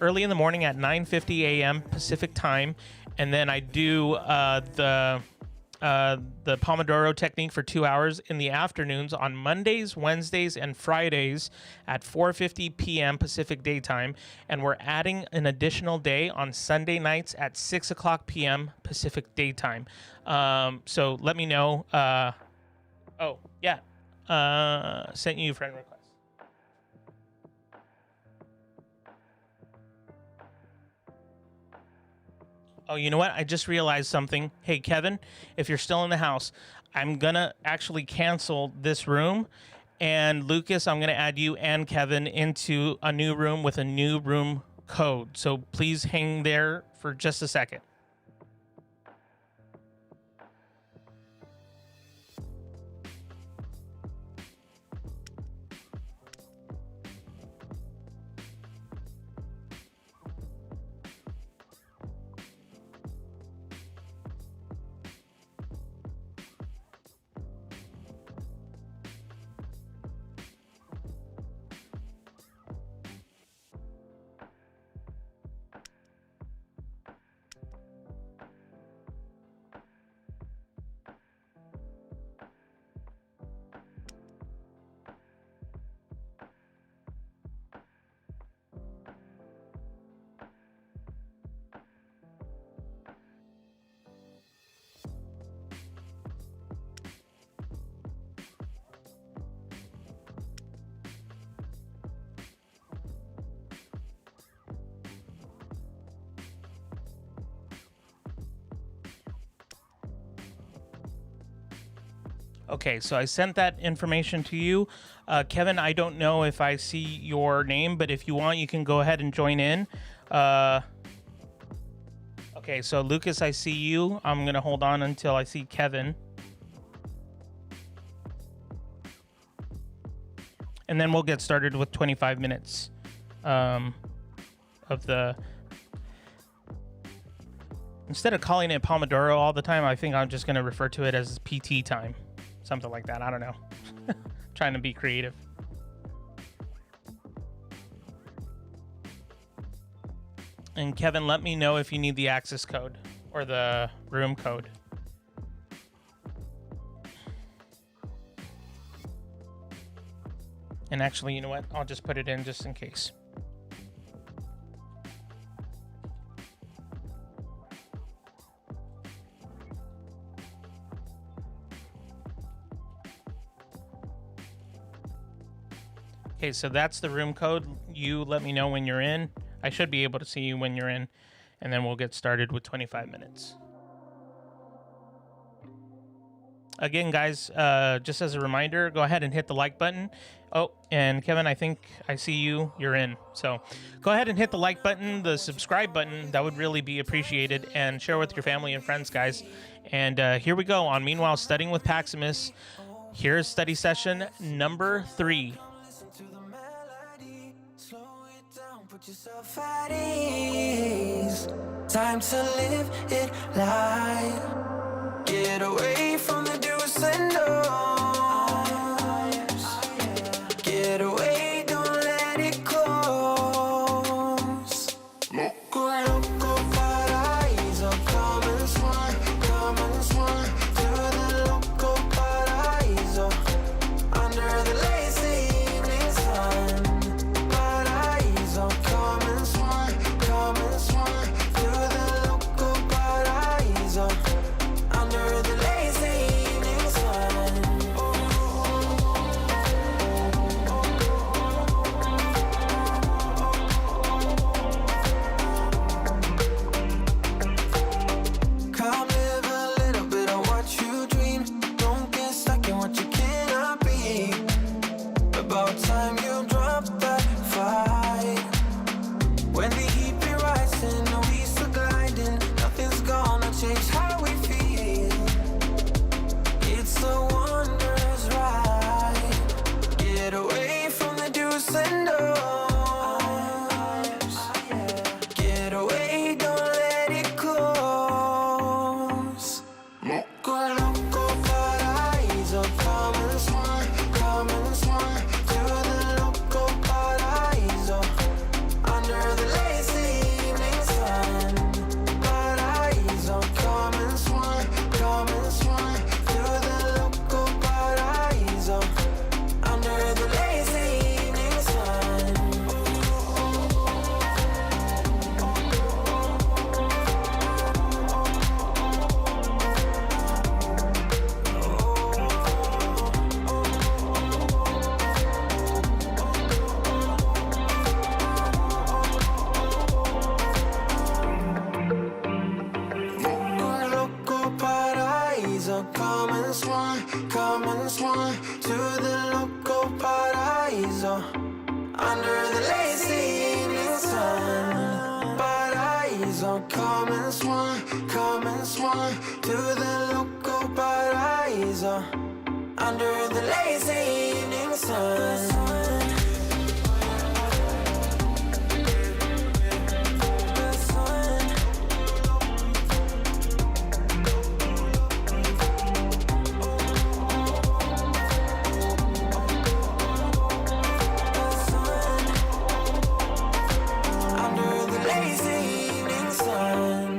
early in the morning at 9:50 a.m. Pacific time, and then I do the Pomodoro technique for 2 hours in the afternoons on Mondays, Wednesdays, and Fridays at 4:50 p.m. Pacific daytime. And we're adding an additional day on Sunday nights at 6 o'clock p.m. Pacific daytime. So let me know. Sent you a friend request. Oh, you know what? I just realized something. Hey, Kevin, if you're still in the house, I'm going to actually cancel this room. And Lucas, I'm going to add you and Kevin into a new room with a new room code. So please hang there for just a second. Okay, so I sent that information to you. Kevin, I don't know if I see your name, but if you want, you can go ahead and join in. Okay, so Lucas, I see you. I'm going to hold on until I see Kevin. And then we'll get started with 25 minutes of the... Instead of calling it Pomodoro all the time, I think I'm just going to refer to it as PT time. Something like that. I don't know. Trying to be creative. And Kevin, let me know if you need the access code or the room code. And actually, you know what? I'll just put it in just in case. Okay, so that's the room code. You let me know when you're in. I should be able to see you when you're in, and then we'll get started with 25 minutes. Again, guys, just as a reminder, go ahead and hit the like button. Oh, and Kevin, I think I see you. You're in. So go ahead and hit the like button, the subscribe button. That would really be appreciated. And share with your family and friends, guys. And here we go on Meanwhile Studying with Paximus. Here's study session number 3. To the melody, slow it down, put yourself at ease. Time to live it light. Get away from the do's and don'ts. Get away, don't let it close. Loco, loco, paraíso. Come and swim to the loco paraíso. Under the lazy evening sun, paraíso. Come and swim to the loco paraíso. Under the lazy evening sun. Come live a little bit of what you dream. Don't get stuck in what you cannot be. About time you drop that fight. When the heat be rising, we still gliding. Nothing's gonna change how we feel. It's a wondrous ride. Get away from the do's and don'ts. Get away, don't let it close. Loco, loco, paraíso. Come and swim to the loco paraíso. Under the lazy evening sun, paraíso. Come and swim to the loco paraíso. Under the lazy evening sun. Loco paraíso. Come and swim to the loco paraíso. Under the lazy evening sun, paraíso. Come and swim to the loco paraíso. Under the lazy evening sun. Under the lazy evening sun.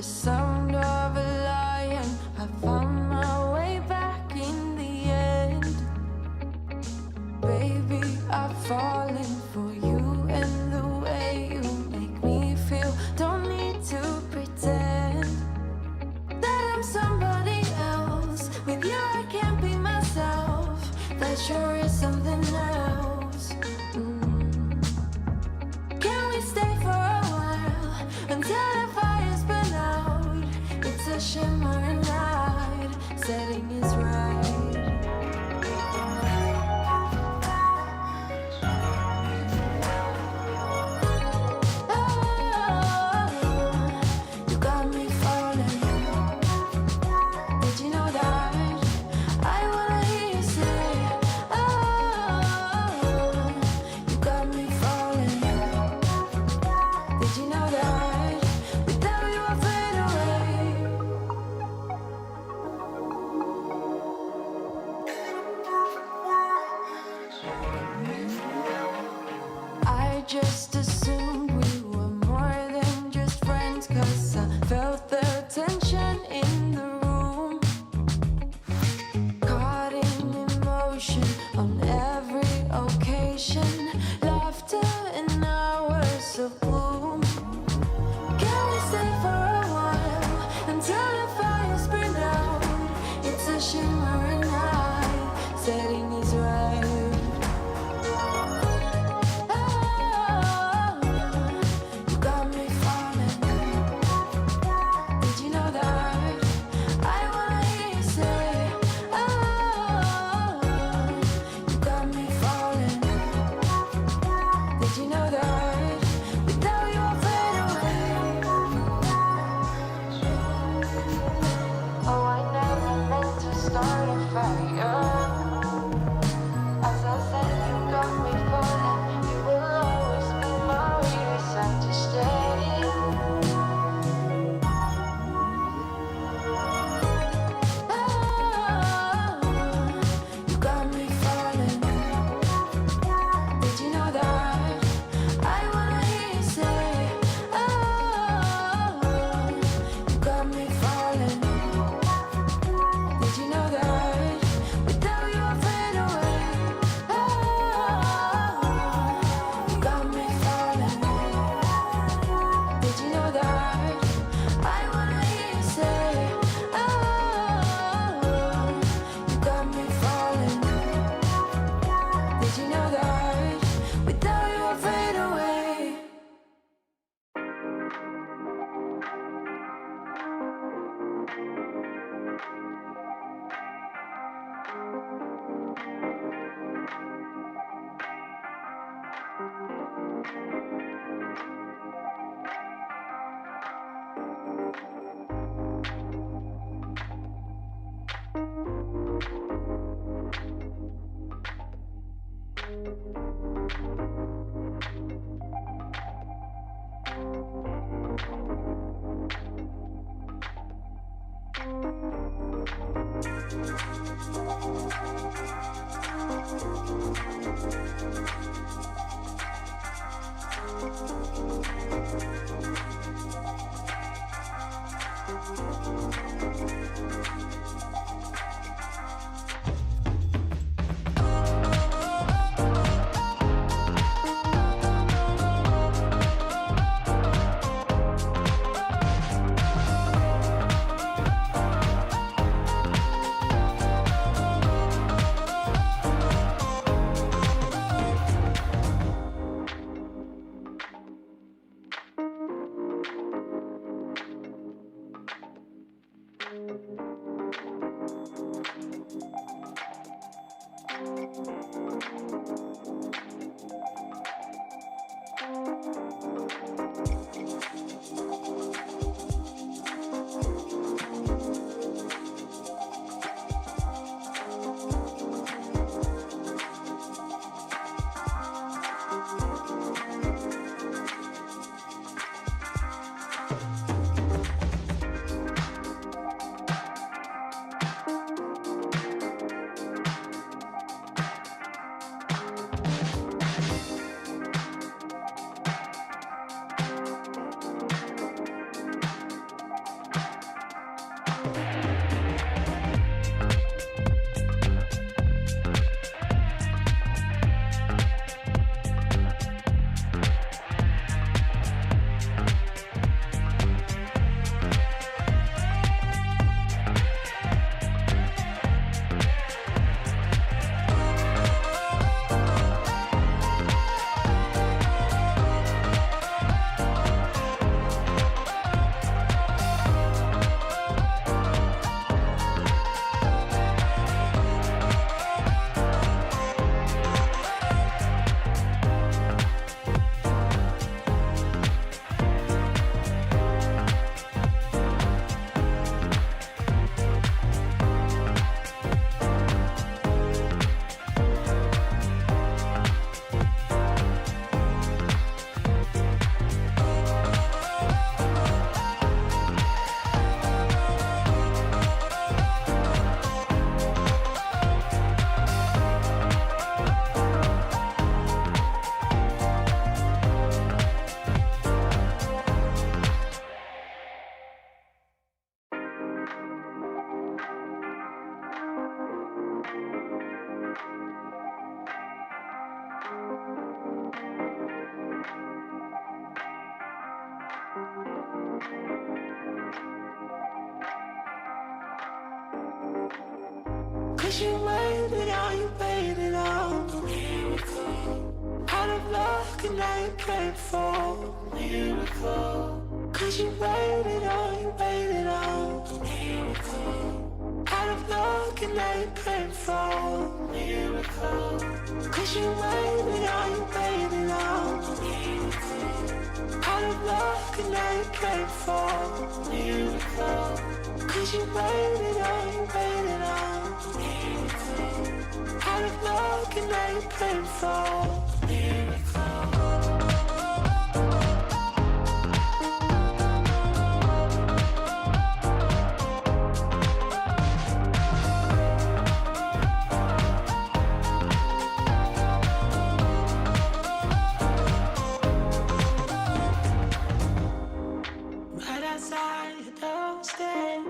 the sound of a lion. I found my way back in the end. Baby, I've fallen for you and the way you make me feel. Don't need to pretend that I'm somebody else. With you I can't be myself. That sure is something else. Can we stay for a while until the fire's been out? It's a shimmering night, setting is right. Just assumed we were more than just friends, 'cause I felt the tension in the room. Caught in emotion on every occasion. Laughter and hours of gloom. Can we stay for a while until the fire's burned out? It's a shimmering night, setting is right. night praying for a miracle. Cause you waited on a miracle. Out of luck and now you're praying for a miracle. Cause you waited on a miracle. Out of luck and now you're praying for a miracle. Cause you waited on a miracle. Out of luck and now you're praying for a miracle. Right outside your doorstep,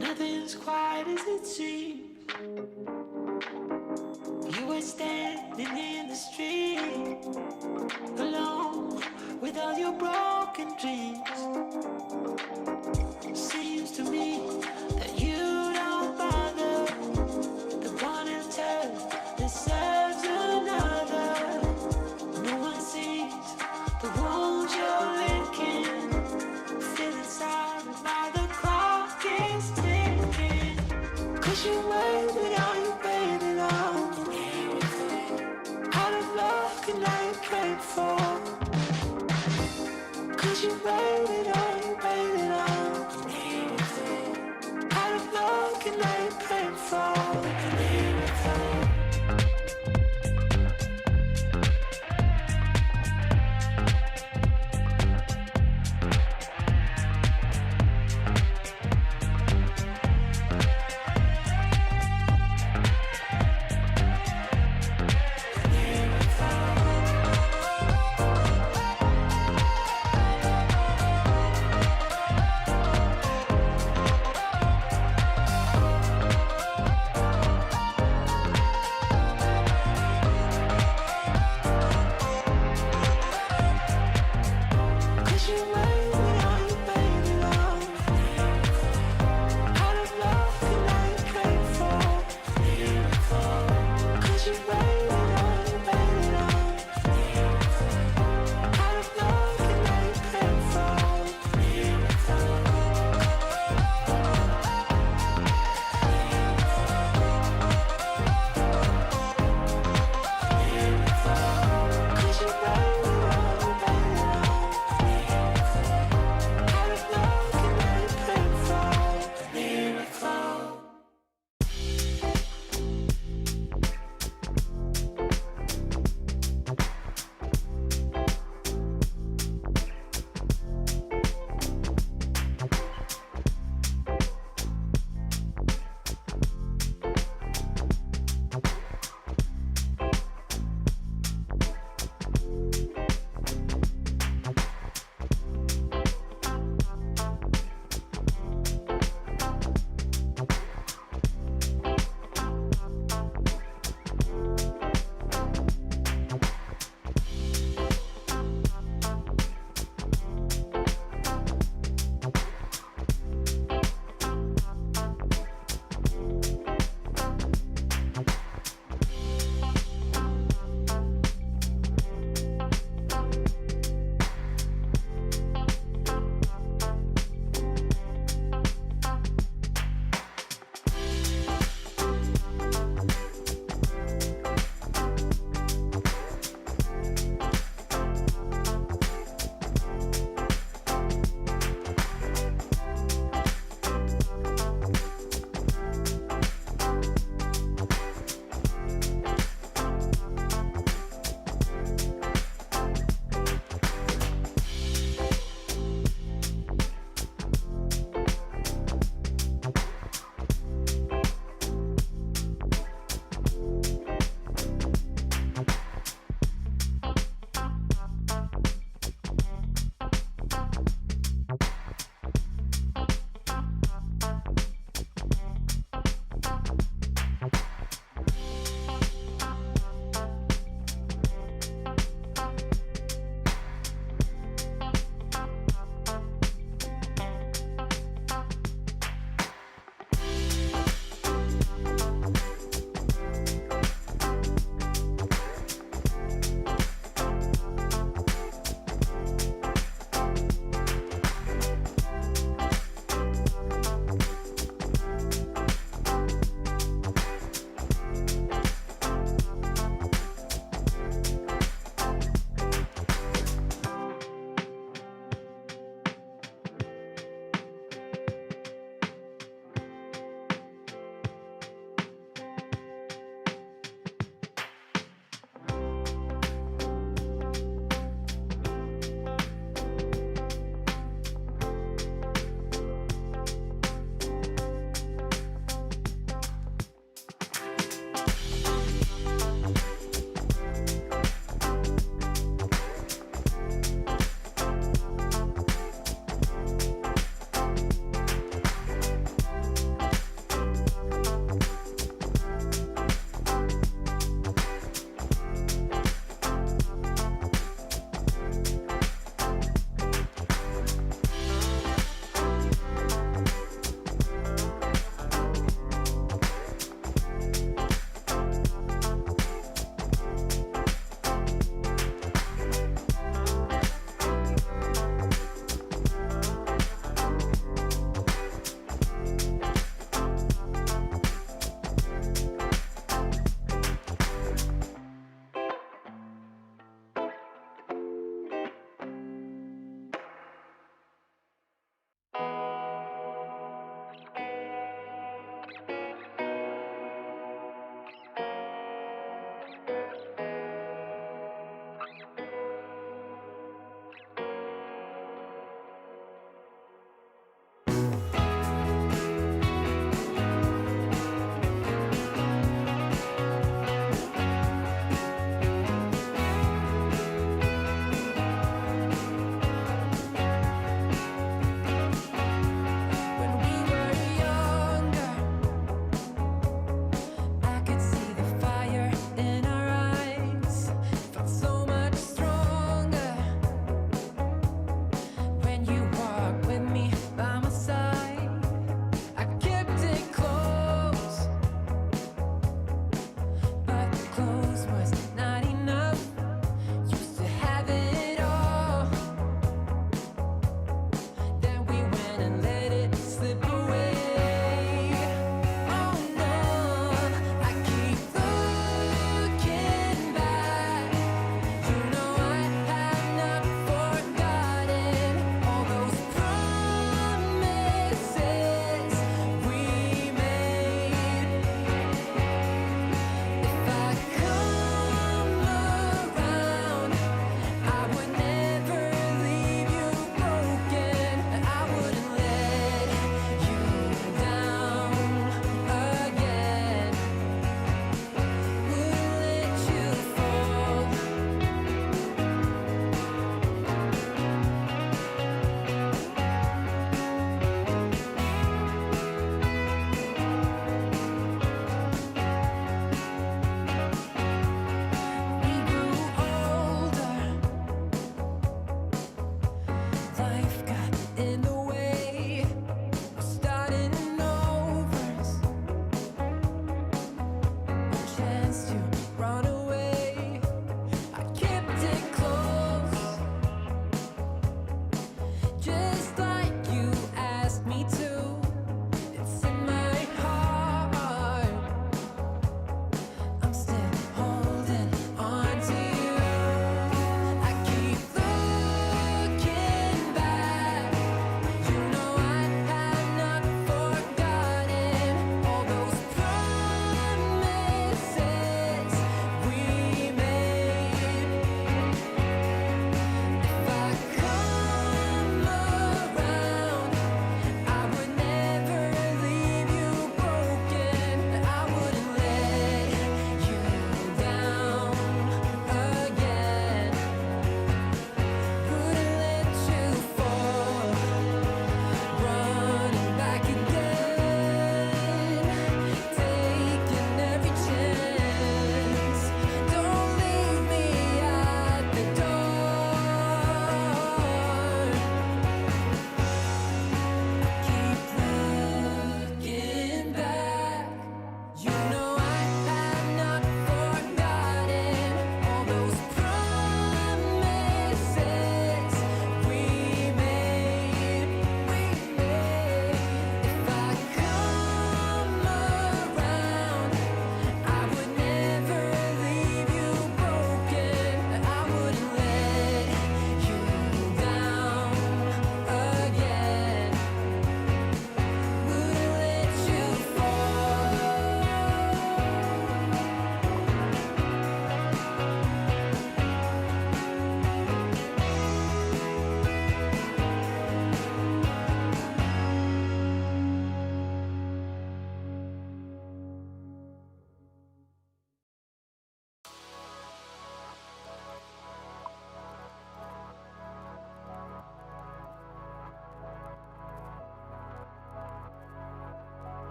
nothing's quite as it seems. You were standing in the street, alone with all your broken dreams. Seems to me that you don't bother the one in turn deserves another. No one sees the wounds you're licking, feeling sorry while the clock is ticking. Cause you waited on, out of luck and now you're praying for. Cause you waited on, out of luck and now you're praying for a miracle.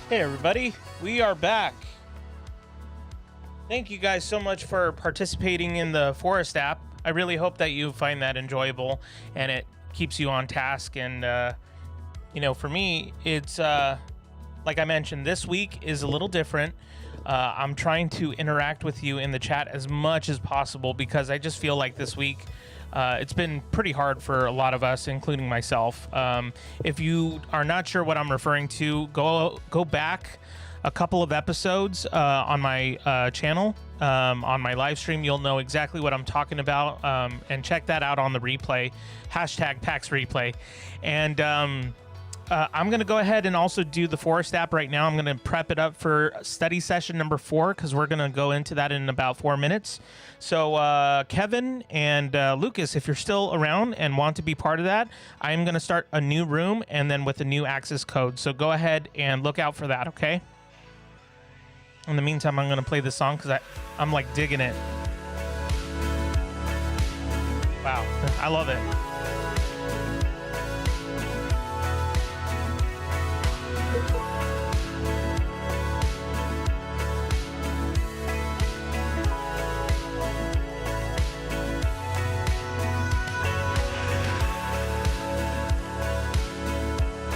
Hey everybody, we are back. Thank you guys so much for participating in the Forest app. I really hope that you find that enjoyable and it keeps you on task. And, for me, it's like I mentioned, this week is a little different. I'm trying to interact with you in the chat as much as possible because I just feel like this week it's been pretty hard for a lot of us, including myself. If you are not sure what I'm referring to, go back a couple of episodes on my channel, on my live stream. You'll know exactly what I'm talking about, and check that out on the replay, #PaxReplay. And I'm going to go ahead and also do the Forest app right now. I'm going to prep it up for study session number 4 because we're going to go into that in about 4 minutes. So Kevin and Lucas, if you're still around and want to be part of that, I'm going to start a new room and then with a new access code. So go ahead and look out for that, okay? In the meantime, I'm going to play this song because I'm like digging it. Wow, I love it.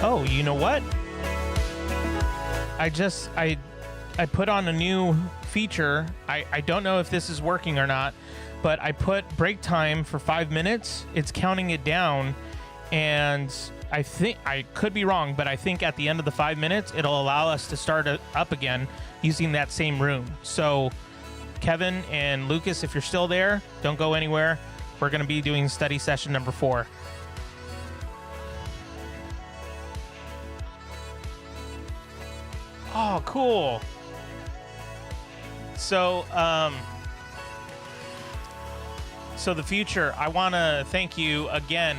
Oh, you know what? I put on a new feature. I don't know if this is working or not, but I put break time for 5 minutes. It's counting it down, and I think, I could be wrong, but I think at the end of the 5 minutes, it'll allow us to start it up again using that same room. So Kevin and Lucas, if you're still there, don't go anywhere. We're going to be doing study session number 4. Oh, cool. So, so the future, I want to thank you again.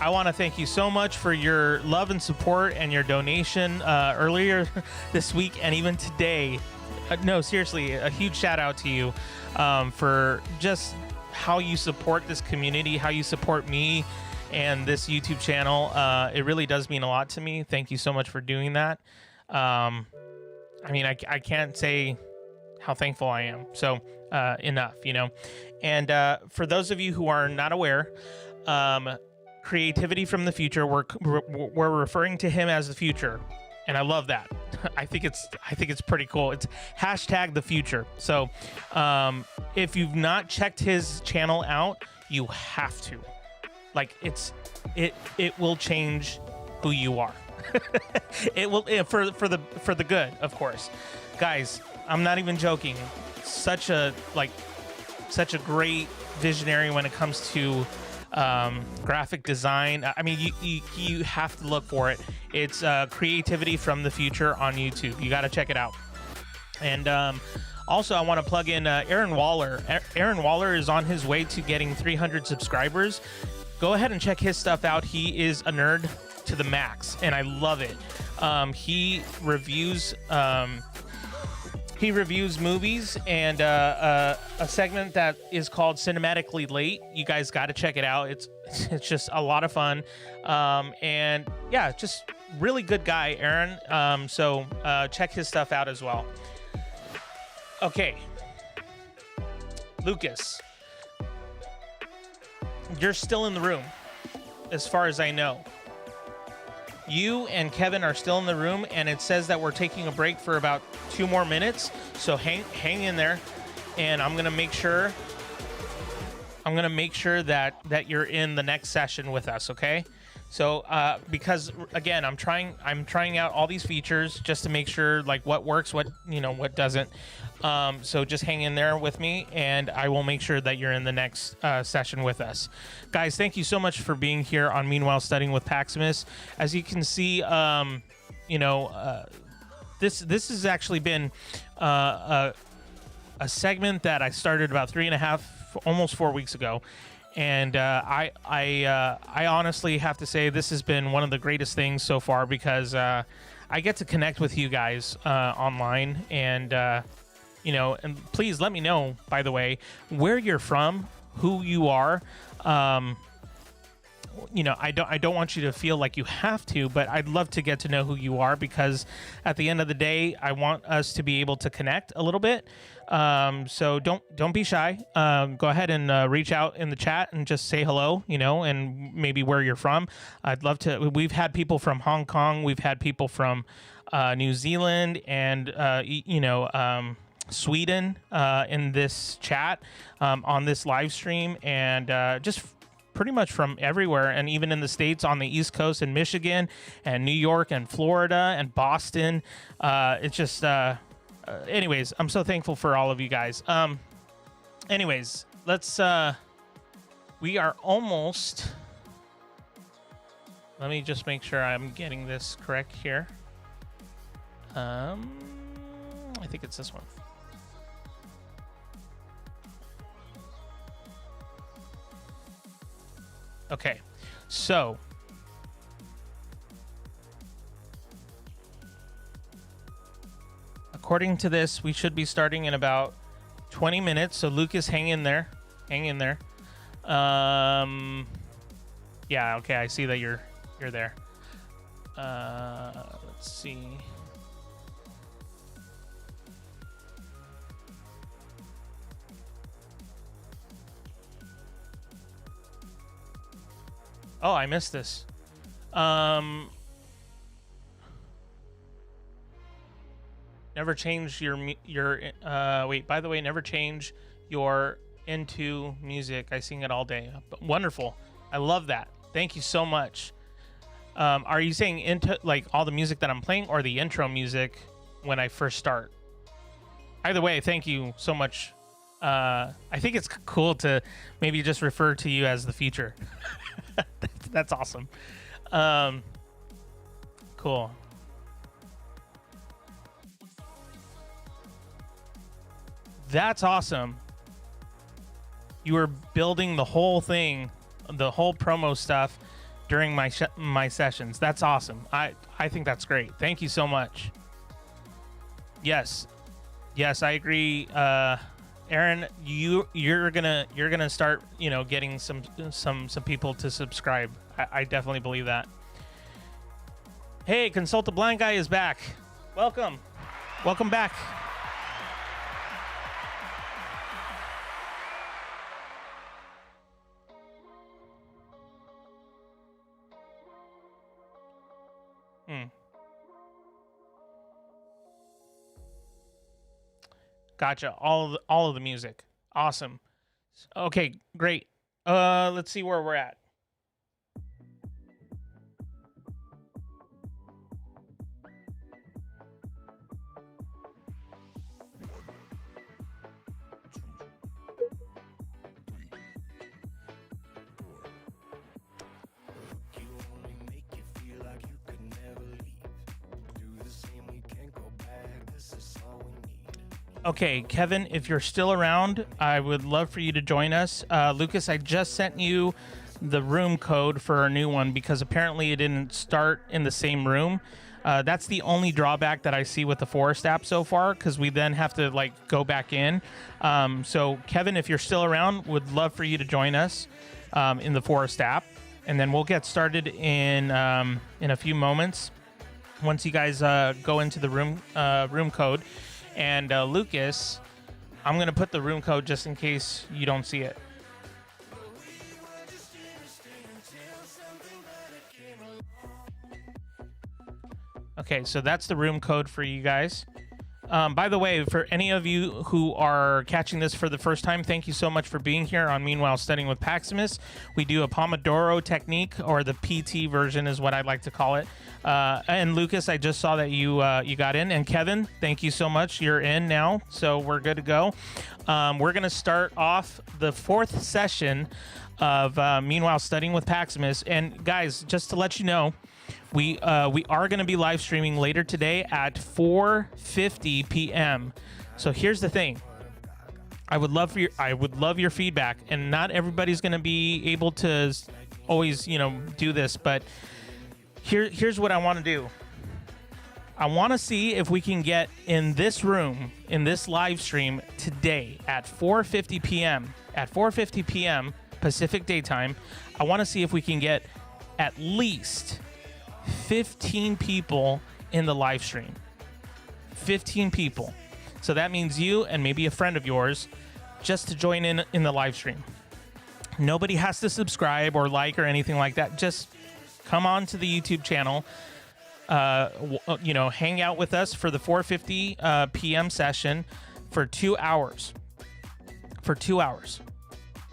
I want to thank you so much for your love and support and your donation earlier this week and even today. No, seriously, a huge shout out to you for just how you support this community, how you support me and this YouTube channel. It really does mean a lot to me. Thank you so much for doing that. I mean, I can't say how thankful I am. So enough, And for those of you who are not aware, creativity from the future, we're referring to him as the future, and I love that. I think it's pretty cool. It's #the future. So if you've not checked his channel out, you have to. Like, it will change who you are. It will, for the good, of course. Guys, I'm not even joking. Such a great visionary when it comes to graphic design. I mean, you have to look for it. It's creativity from the future on YouTube. You got to check it out. And also, I want to plug in Aaron Waller. Aaron Waller is on his way to getting 300 subscribers. Go ahead and check his stuff out. He is a nerd to the max, and I love it. He reviews movies and a segment that is called Cinematically Late. You guys got to check it out. It's just a lot of fun, and yeah, just really good guy, Aaron. So check his stuff out as well. Okay, Lucas, you're still in the room, as far as I know. You and Kevin are still in the room, and it says that we're taking a break for about 2 more minutes. So hang in there, and I'm gonna make sure that you're in the next session with us. Okay? So because again, I'm trying out all these features just to make sure like what works, what doesn't. So just hang in there with me, and I will make sure that you're in the next session with us. Guys, thank you so much for being here on Meanwhile Studying with Paximus. As you can see, this has actually been a segment that I started about 3.5, almost 4 weeks ago. And I honestly have to say this has been one of the greatest things so far because I get to connect with you guys online, and and please let me know, by the way, where you're from, who you are, I don't want you to feel like you have to, but I'd love to get to know who you are, because at the end of the day, I want us to be able to connect a little bit. So don't be shy. Go ahead and reach out in the chat and just say hello, and maybe where you're from. I'd love to. We've had people from Hong Kong. We've had people from New Zealand and Sweden in this chat, on this live stream, and just pretty much from everywhere, and even in the States on the East Coast, in Michigan and New York and Florida and Boston. It's just anyways, I'm so thankful for all of you guys. Anyways, let's we are almost, let me just make sure I'm getting this correct here. I think it's this one. Okay, so according to this, we should be starting in about 20 minutes. So Lucas, hang in there. Yeah, okay, I see that you're there. Let's see. Oh, I missed this. Never change your wait, by the way, never change your into music. I sing it all day. Wonderful. I love that. Thank you so much. Are you saying into like all the music that I'm playing, or the intro music when I first start? Either way, thank you so much. I think it's cool to maybe just refer to you as the future. That's awesome. Cool. That's awesome. You were building the whole thing, the whole promo stuff during my sessions. That's awesome. I think that's great. Thank you so much. Yes, I agree. Aaron, you're gonna start, getting some people to subscribe. I definitely believe that. Hey, Consult the Blind Guy is back. Welcome back. Gotcha. All of the music. Awesome. Okay, great. Let's see where we're at. Okay, Kevin, if you're still around, I would love for you to join us. Lucas, I just sent you the room code for our new one because apparently it didn't start in the same room. That's the only drawback that I see with the Forest app so far, because we then have to go back in. So Kevin, if you're still around, would love for you to join us in the Forest app, and then we'll get started in a few moments once you guys go into the room code. And Lucas, I'm going to put the room code just in case you don't see it. Okay, so that's the room code for you guys. By the way, for any of you who are catching this for the first time, thank you so much for being here on Meanwhile Studying with Paximus. We do a pomodoro technique, or the PT version is what I'd like to call it. And Lucas, I just saw that you got in. And Kevin, thank you so much. You're in now, so we're good to go. We're going to start off the fourth session of Meanwhile Studying with Paximus. And guys, just to let you know, we are going to be live streaming later today at 4:50 p.m. So here's the thing. I would love your feedback, and not everybody's going to be able to always, do this, but here's what I want to do. I want to see if we can get in this room, in this live stream today at 4:50 p.m. At 4:50 p.m., Pacific Daytime. I want to see if we can get at least 15 people in the live stream. 15 people. So that means you and maybe a friend of yours just to join in the live stream. Nobody has to subscribe or like or anything like that. Just come on to the YouTube channel, hang out with us for the 4:50 p.m. session for 2 hours. For 2 hours.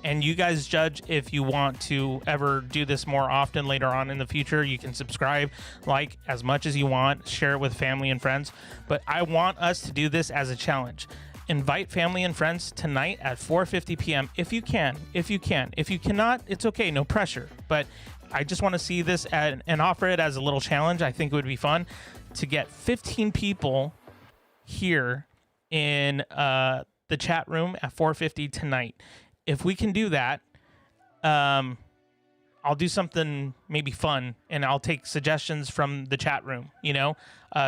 And you guys judge if you want to ever do this more often later on in the future. You can subscribe, like as much as you want, share it with family and friends. But I want us to do this as a challenge. Invite family and friends tonight at 4:50 p.m. if you can. If you cannot, it's okay, no pressure. But I just want to see this and offer it as a little challenge. I think it would be fun to get 15 people here in the chat room at 4:50 tonight. If we can do that, I'll do something maybe fun, and I'll take suggestions from the chat room,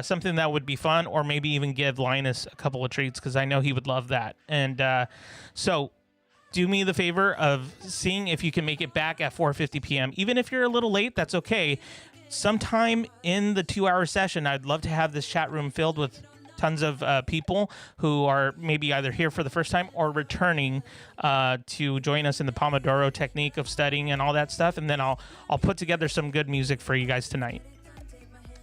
something that would be fun, or maybe even give Linus a couple of treats because I know he would love that. And so do me the favor of seeing if you can make it back at 4:50 p.m. Even if you're a little late, that's okay. Sometime in the 2-hour session, I'd love to have this chat room filled with tons of people who are maybe either here for the first time or returning to join us in the pomodoro technique of studying and all that stuff. And then I'll put together some good music for you guys tonight.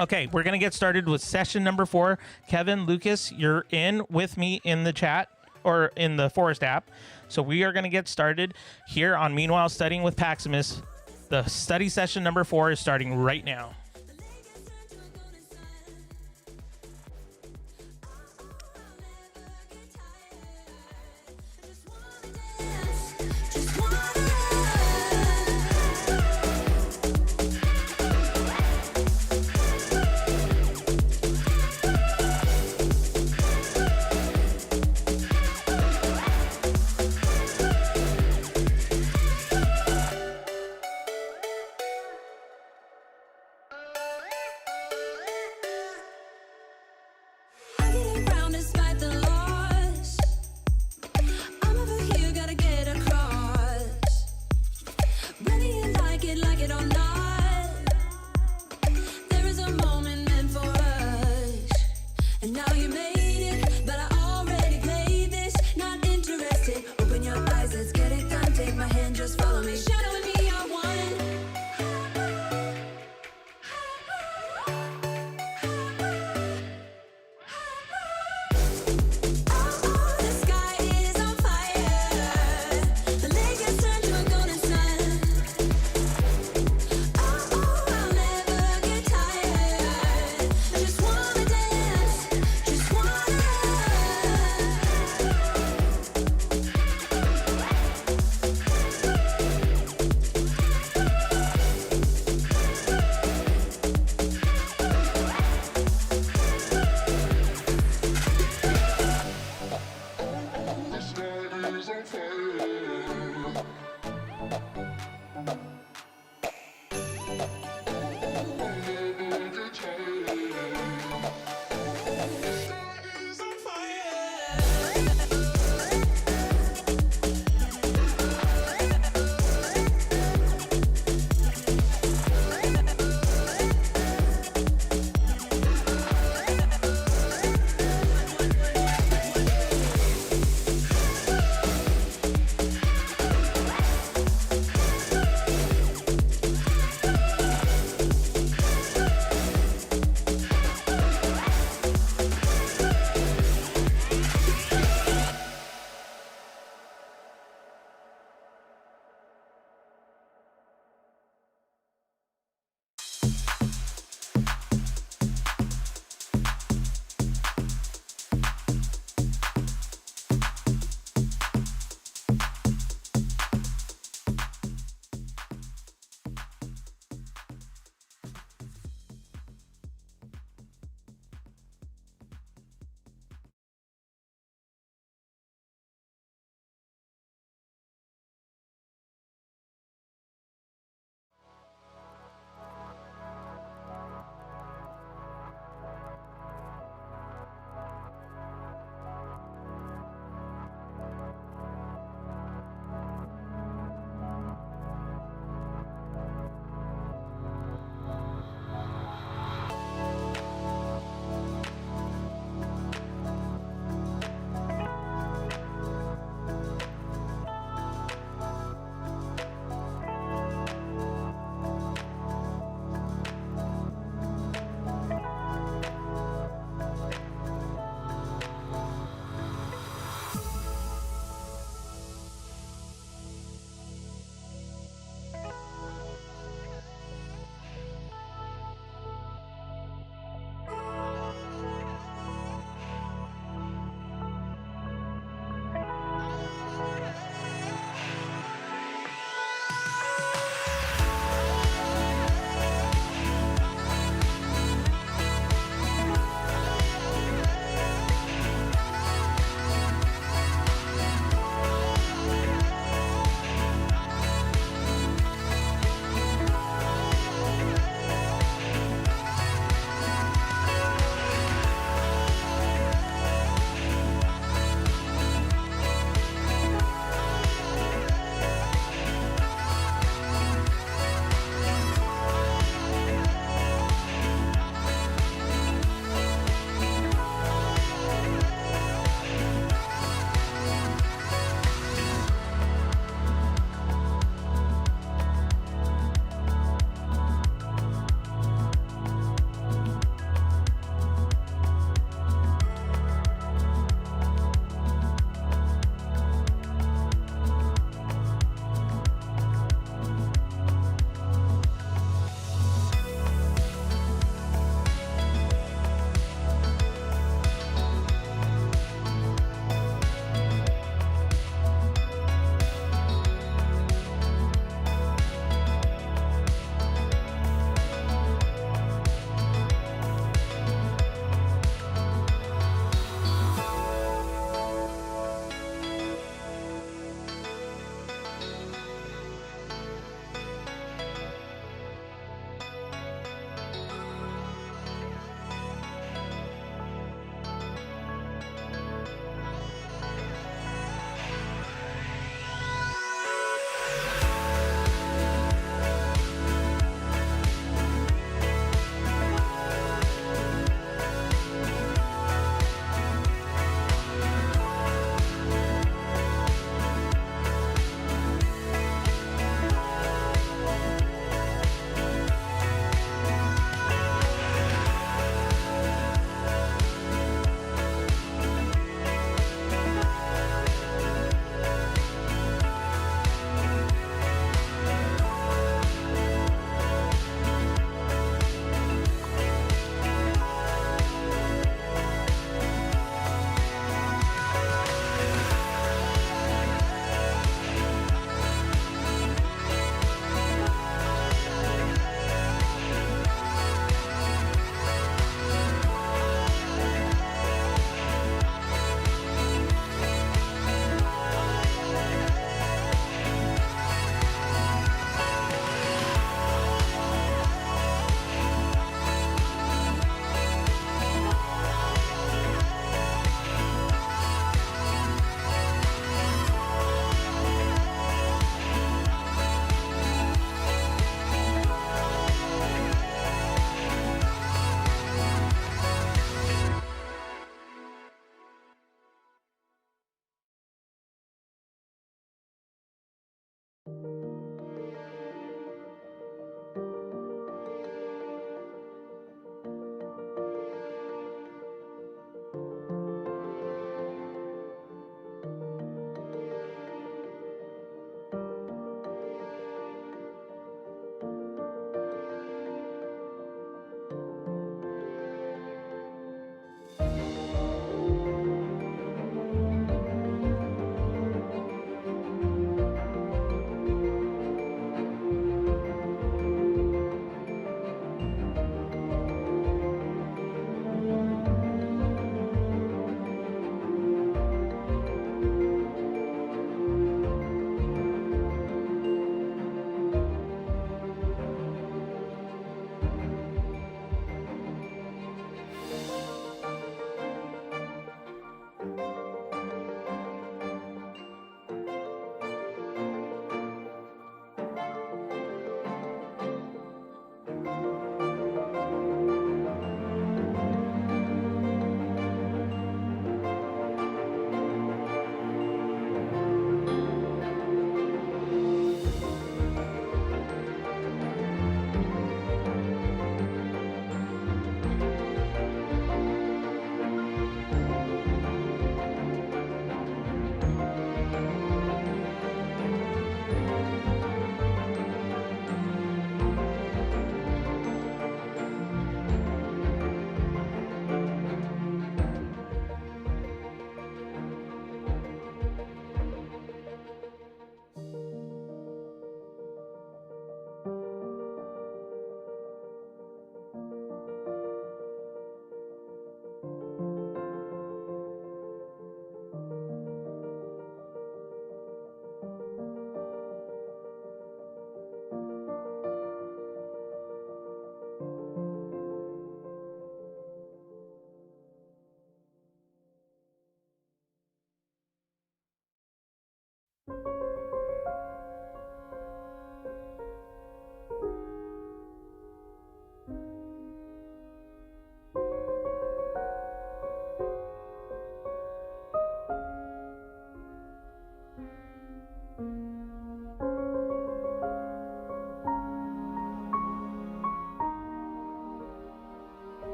Okay, we're going to get started with session number 4. Kevin, Lucas, you're in with me in the chat or in the Forest app. So we are going to get started here on Meanwhile Studying with Paximus. The study session number 4 is starting right now.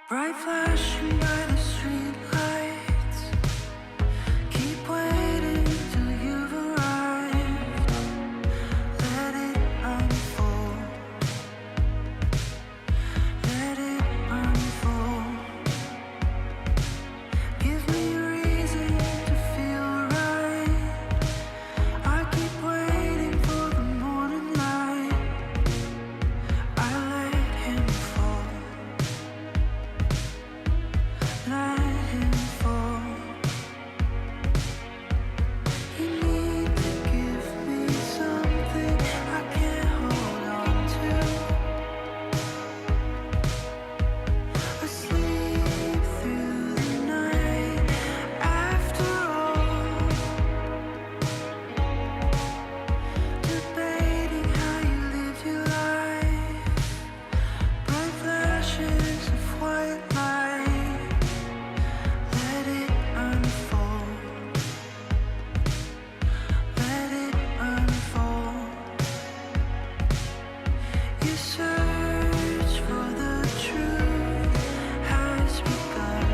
Bright flashing by the street lights. Keep waiting till you've arrived. Let it unfold. Let it unfold. Give me a reason to feel right. I keep waiting for the morning light. I let him fall. Let him fall. You need to give me something I can't hold on to. Asleep through the night. After all, debating how you live your life. Bright flashes of white light. Let it unfold. Let it unfold. Your search for the truth has begun.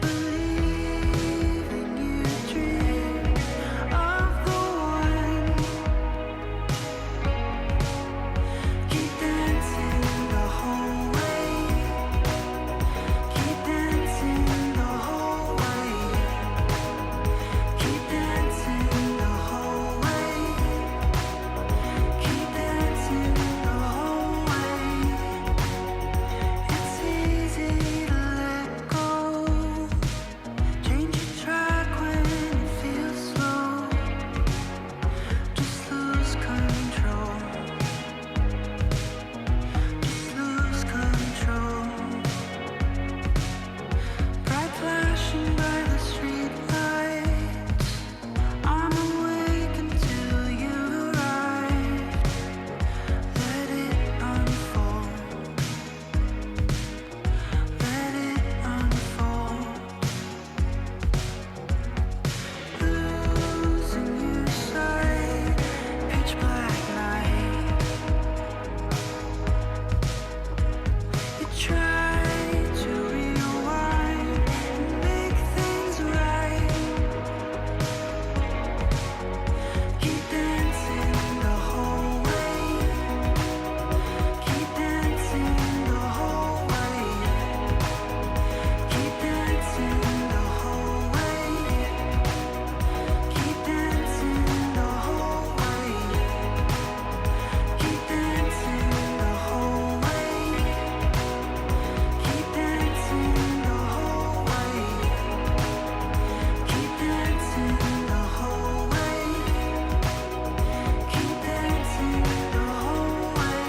Believing you dream of the one. Keep dancing the whole way. Keep dancing the whole way. Keep dancing the whole way. Keep dancing the whole way. It's easy to let go. Change your track when it feels slow. Just lose control. Just lose control. Bright flashing by the street lights. I'm awake until you arrive. Let it unfold. Let it unfold. Losing your sight. Pitch black night. You try to rewind and make things right. Keep dancing the whole way. Keep dancing the whole way. Keep dancing the whole way. Keep dancing the whole way. Keep dancing the whole way. Keep dancing the whole way. Keep dancing the whole way. Keep dancing the whole way.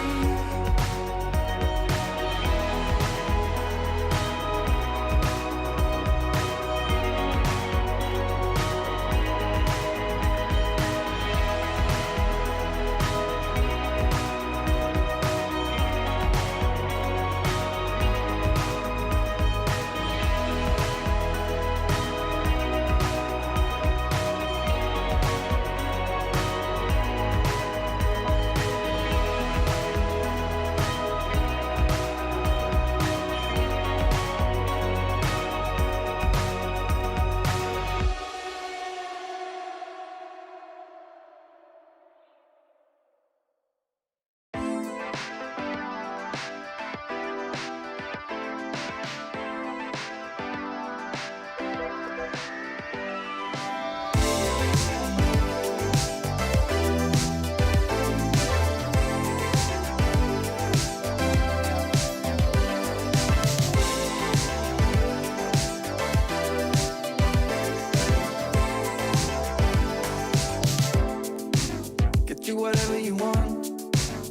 Get you whatever you want.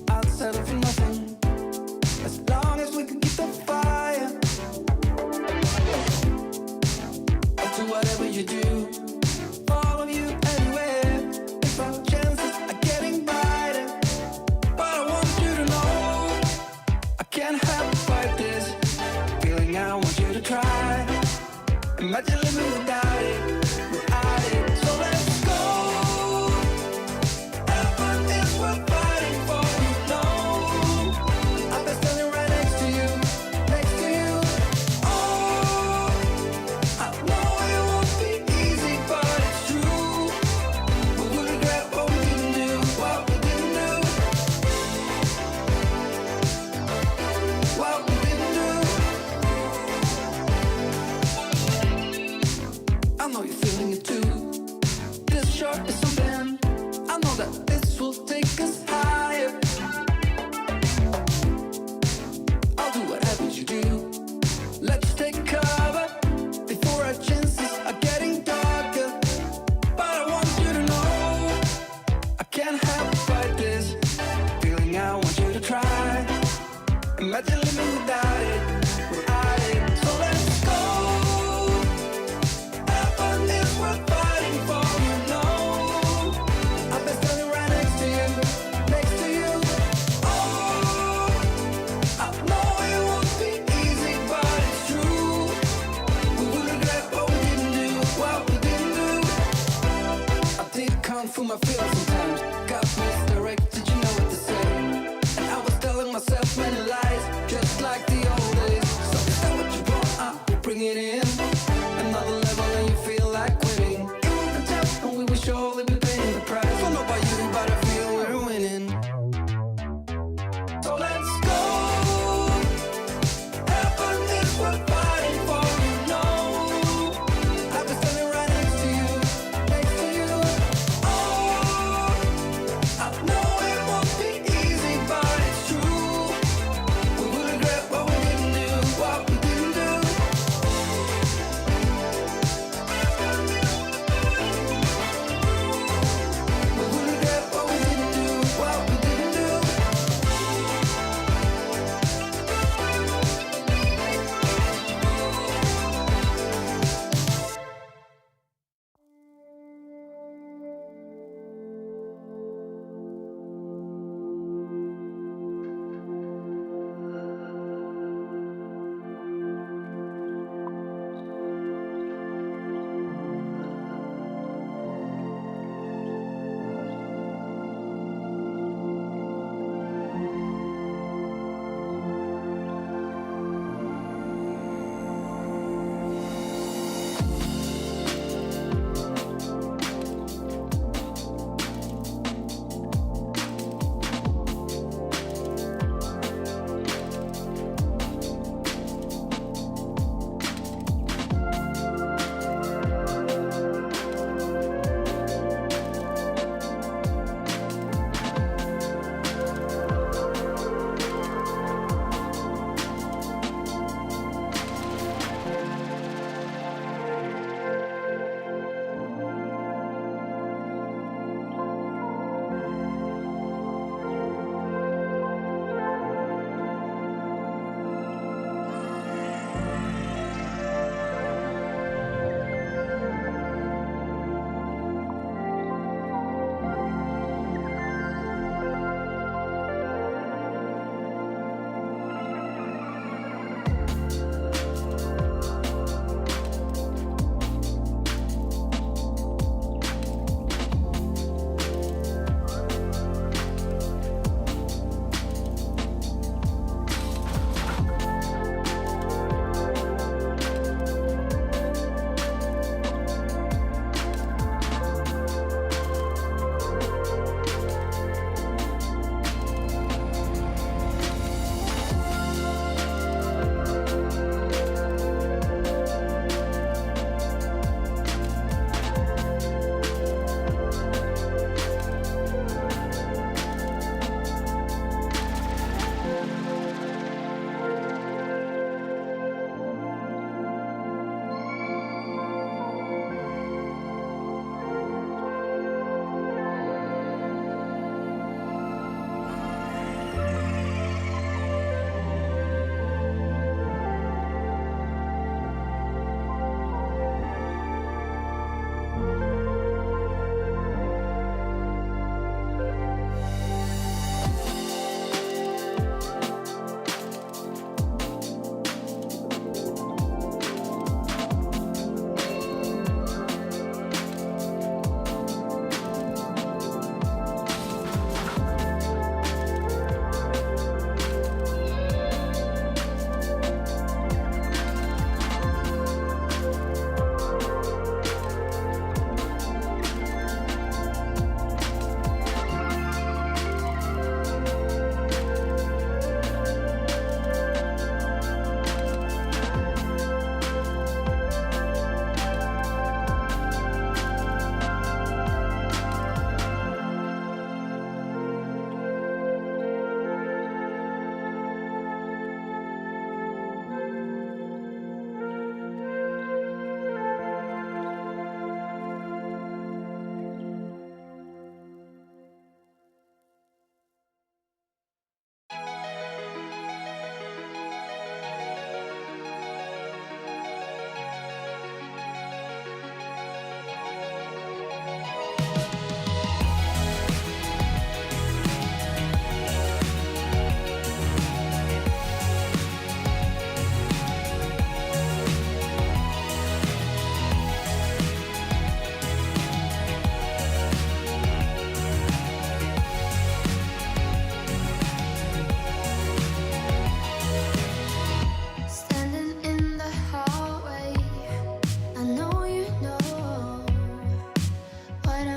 I'll settle for nothing. As long as we can keep the fire. I'll do whatever you do. Follow you anywhere. If our chances are getting brighter. But I want you to know I can't help but fight this feeling. I want you to try. Imagine living without it, without it. So let's go. Heaven is where short is something. I know that this will take us higher. I'll do whatever you do. Let's take cover before our chances are getting darker. But I want you to know I can't help but fight this feeling. I want you to try. Imagine living without it, without it. So let's go. Heaven is worth fighting for, you know. I've been standing right next to you, next to you. Oh, I know it won't be easy, but it's true. We will regret what we didn't do, what we didn't do. I did kung fu my feelings sometimes. Got misdirected, you know what to say. And I was telling myself many lies, just like the old days. So is that what you want? I'll bring it in. Another level and you feel like quitting. It was the test and we will surely be paying the price. Don't know about you, but I feel we're winning. So let's go. Heaven is worth fighting for, you know. I've been standing right next to you, next to you. Oh, I know it won't be easy, but it's true. We will regret what we didn't do, what we didn't do.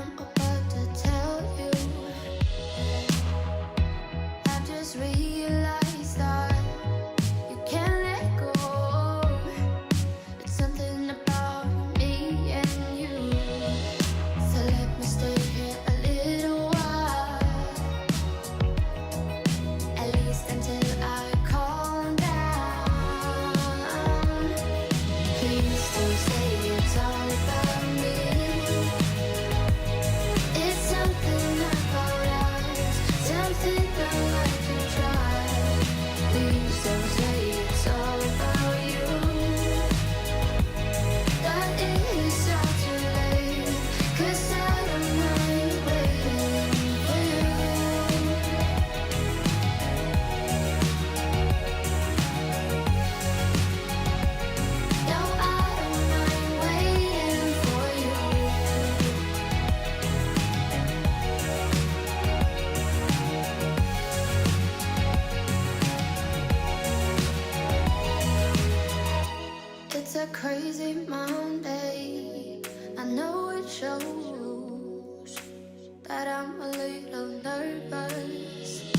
am about to tell you. I've just realized that you can't let go. It's something about me and you. So let me stay here a little while, at least until I calm down. Please don't say it's all about me. It's something about us, something I like to try. Please don't say it's all about you. That is all too late, 'cause I don't mind waiting for you. No, I don't mind waiting for you. It's a crazy Monday. I know it shows that I'm a little nervous.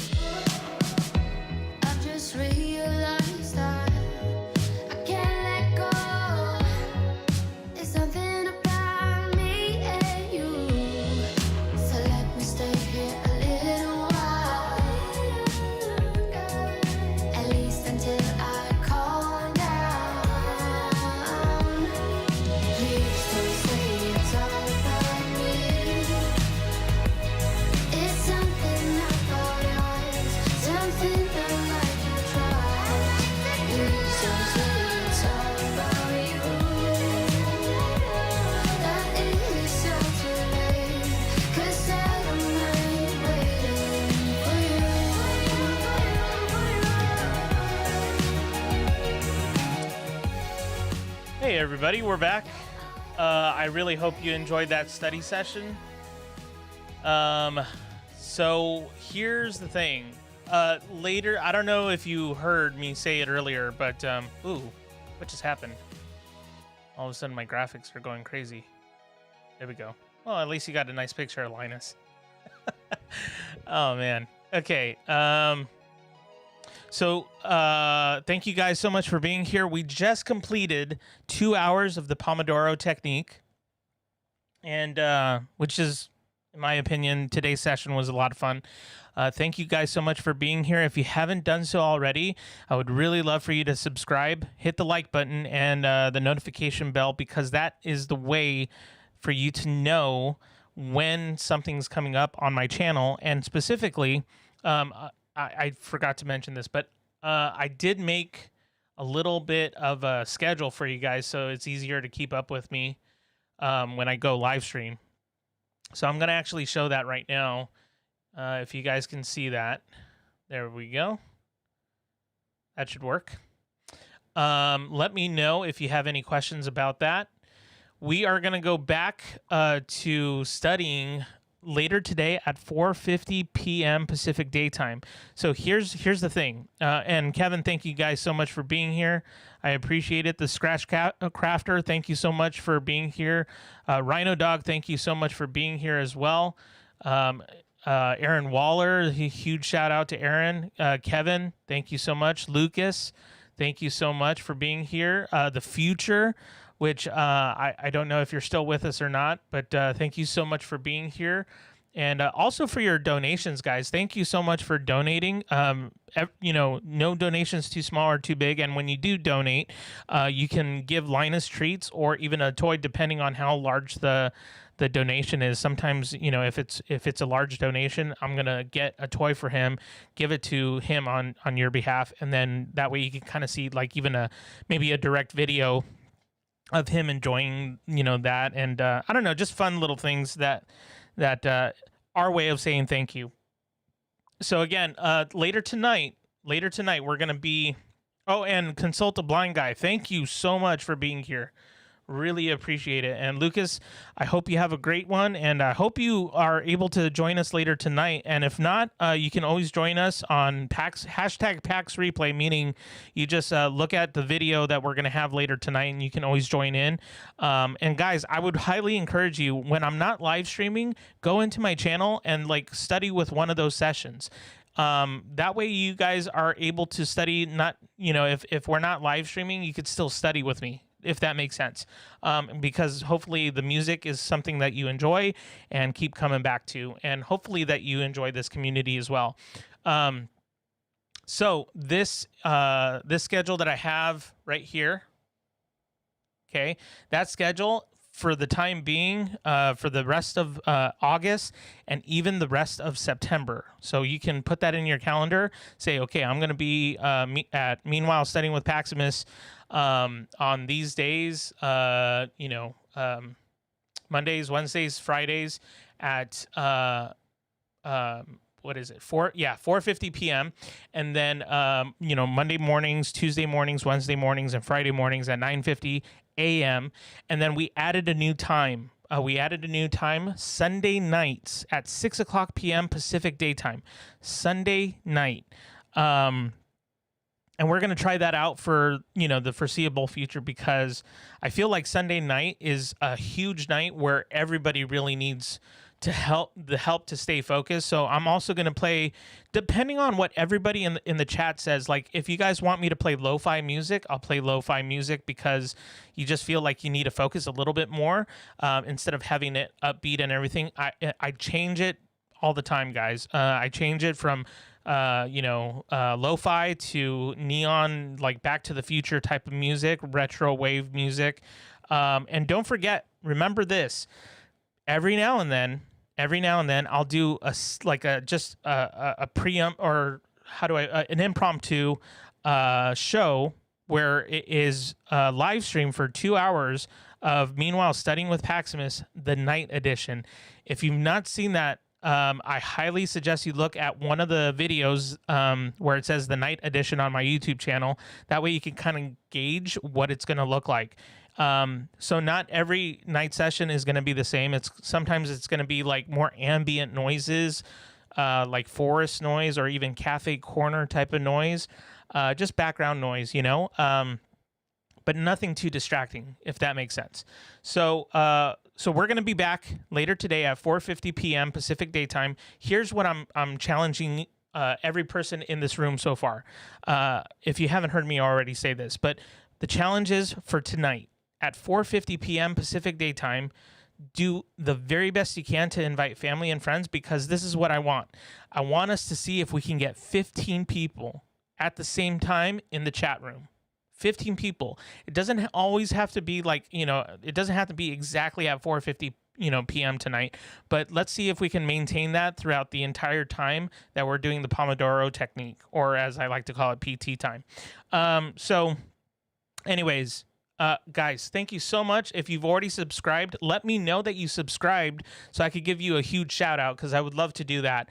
I've just realized that I can't let go. It's something about me and you. So let me stay here a little while, at least until I calm down. Please don't say it's all about me. It's something about us, something I like to try. Please don't say it's all about you. That is so too late, 'cause I don't mind waiting for you. Hey everybody, we're back. I really hope you enjoyed that study session. So here's the thing. Later, I don't know if you heard me say it earlier, but ooh, what just happened? All of a sudden my graphics are going crazy. There we go. Well, at least you got a nice picture of Linus. Oh man. Okay. So thank you guys so much for being here. We just completed 2 hours of the pomodoro technique, and which is, in my opinion, today's session was a lot of fun. Thank you guys so much for being here. If you haven't done so already, I would really love for you to subscribe, hit the like button, and the notification bell, because that is the way for you to know when something's coming up on my channel. And specifically, I forgot to mention this, but I did make a little bit of a schedule for you guys, so it's easier to keep up with me when I go live stream. So I'm going to actually show that right now, if you guys can see that. There we go. That should work. Let me know if you have any questions about that. We are going to go back to studying later today at 4:50 p.m. Pacific Daytime. So here's the thing. And Kevin, thank you guys so much for being here. I appreciate it. The Scratch Crafter, thank you so much for being here. Rhino Dog, thank you so much for being here as well. Aaron Waller, huge shout out to Aaron. Kevin, thank you so much. Lucas, thank you so much for being here. The Future, which I don't know if you're still with us or not, but thank you so much for being here. And also for your donations, guys. Thank you so much for donating. No donations too small or too big. And when you do donate, you can give Linus treats or even a toy, depending on how large the donation is. Sometimes, if it's a large donation, I'm gonna get a toy for him, give it to him on your behalf, and then that way you can kind of see like even maybe a direct video of him enjoying that, and I don't know, just fun little things that our way of saying thank you. So again, later tonight we're gonna be and Consult a Blind Guy, thank you so much for being here. Really appreciate it. And Lucas, I hope you have a great one, and I hope you are able to join us later tonight. And if not, you can always join us on hashtag Pax Replay, meaning you just look at the video that we're going to have later tonight, and you can always join in. And guys, I would highly encourage you, when I'm not live streaming, go into my channel and like study with one of those sessions. That way you guys are able to study, not, if we're not live streaming, you could still study with me, if that makes sense. Because hopefully the music is something that you enjoy and keep coming back to, and hopefully that you enjoy this community as well. So this schedule that I have right here, okay, that schedule for the time being, for the rest of August and even the rest of September. So you can put that in your calendar. Say, okay, I'm going to be at Meanwhile Studying with Paximus on these days, Mondays, Wednesdays, Fridays at what is it? 4:50 p.m. And then Monday mornings, Tuesday mornings, Wednesday mornings, and Friday mornings at 9:50 a.m. And then we added a new time. Sunday nights at 6 o'clock p.m. Pacific Daytime. Sunday night. And we're going to try that out for, the foreseeable future, because I feel like Sunday night is a huge night where everybody really needs to help to stay focused. So I'm also going to play, depending on what everybody in the chat says. Like, if you guys want me to play lo-fi music, I'll play lo-fi music, because you just feel like you need to focus a little bit more instead of having it upbeat and everything. I change it all the time, guys. I change it from lo-fi to neon, like Back to the Future type of music, retro wave music. And don't forget, remember this, every now and then I'll do an impromptu show where it is a live stream for 2 hours of Meanwhile Studying with Paximus, the night edition. If you've not seen that, I highly suggest you look at one of the videos where it says the night edition on my YouTube channel. That way you can kind of gauge what it's going to look like. So not every night session is going to be the same. Sometimes it's going to be like more ambient noises, like forest noise or even cafe corner type of noise, just background noise, but nothing too distracting, if that makes sense. So we're going to be back later today at 4:50 p.m. Pacific Daytime. Here's what I'm challenging every person in this room so far. If you haven't heard me already say this, but the challenge is for tonight at 4:50 p.m. Pacific Daytime, do the very best you can to invite family and friends, because this is what I want. I want us to see if we can get 15 people at the same time in the chat room. 15 people. It doesn't always have to be like, it doesn't have to be exactly at 4:50 p.m. tonight, but let's see if we can maintain that throughout the entire time that we're doing the pomodoro technique, or as I like to call it, PT time. So anyways, guys, thank you so much. If you've already subscribed, let me know that you subscribed so I could give you a huge shout out, because I would love to do that.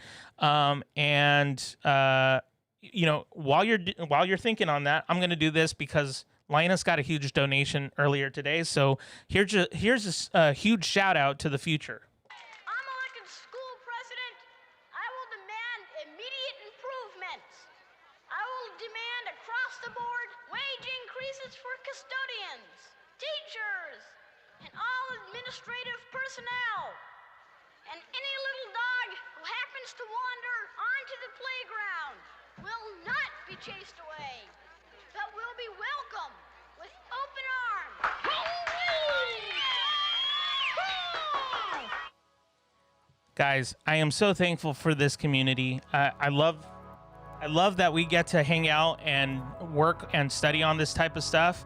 While you're thinking on that, I'm going to do this because Linus got a huge donation earlier today. So here's a huge shout out to the future. I'm elected school president. I will demand immediate improvements. I will demand across the board wage increases for custodians, teachers, and all administrative personnel. And any little dog who happens to wander onto the playground will not be chased away, but will be welcomed with open arms. Guys, I am so thankful for this community. I love that we get to hang out and work and study on this type of stuff.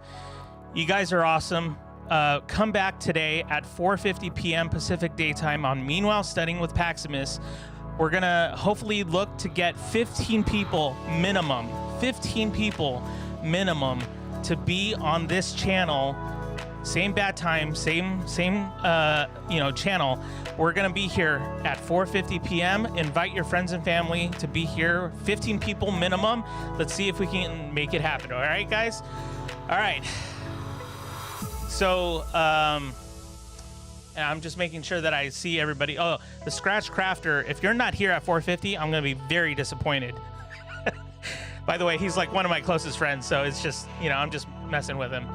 You guys are awesome. Come back today at 4:50 p.m. Pacific Daytime on Meanwhile Studying with Paximus. We're going to hopefully look to get 15 people minimum to be on this channel. Same bad time, same channel. We're going to be here at 4:50 p.m. Invite your friends and family to be here. 15 people minimum. Let's see if we can make it happen. All right, guys? All right. So, and I'm just making sure that I see everybody. Oh, the Scratch Crafter. If you're not here at 4:50, I'm going to be very disappointed. By the way, he's like one of my closest friends, so it's just, you know, I'm just messing with him.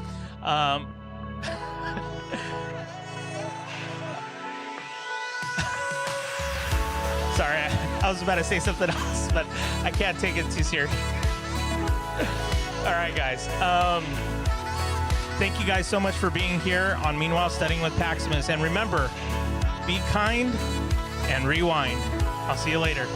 Sorry, I was about to say something else, but I can't take it too serious. All right, guys. Thank you guys so much for being here on Meanwhile Studying with Paximus. And remember, be kind and rewind. I'll see you later.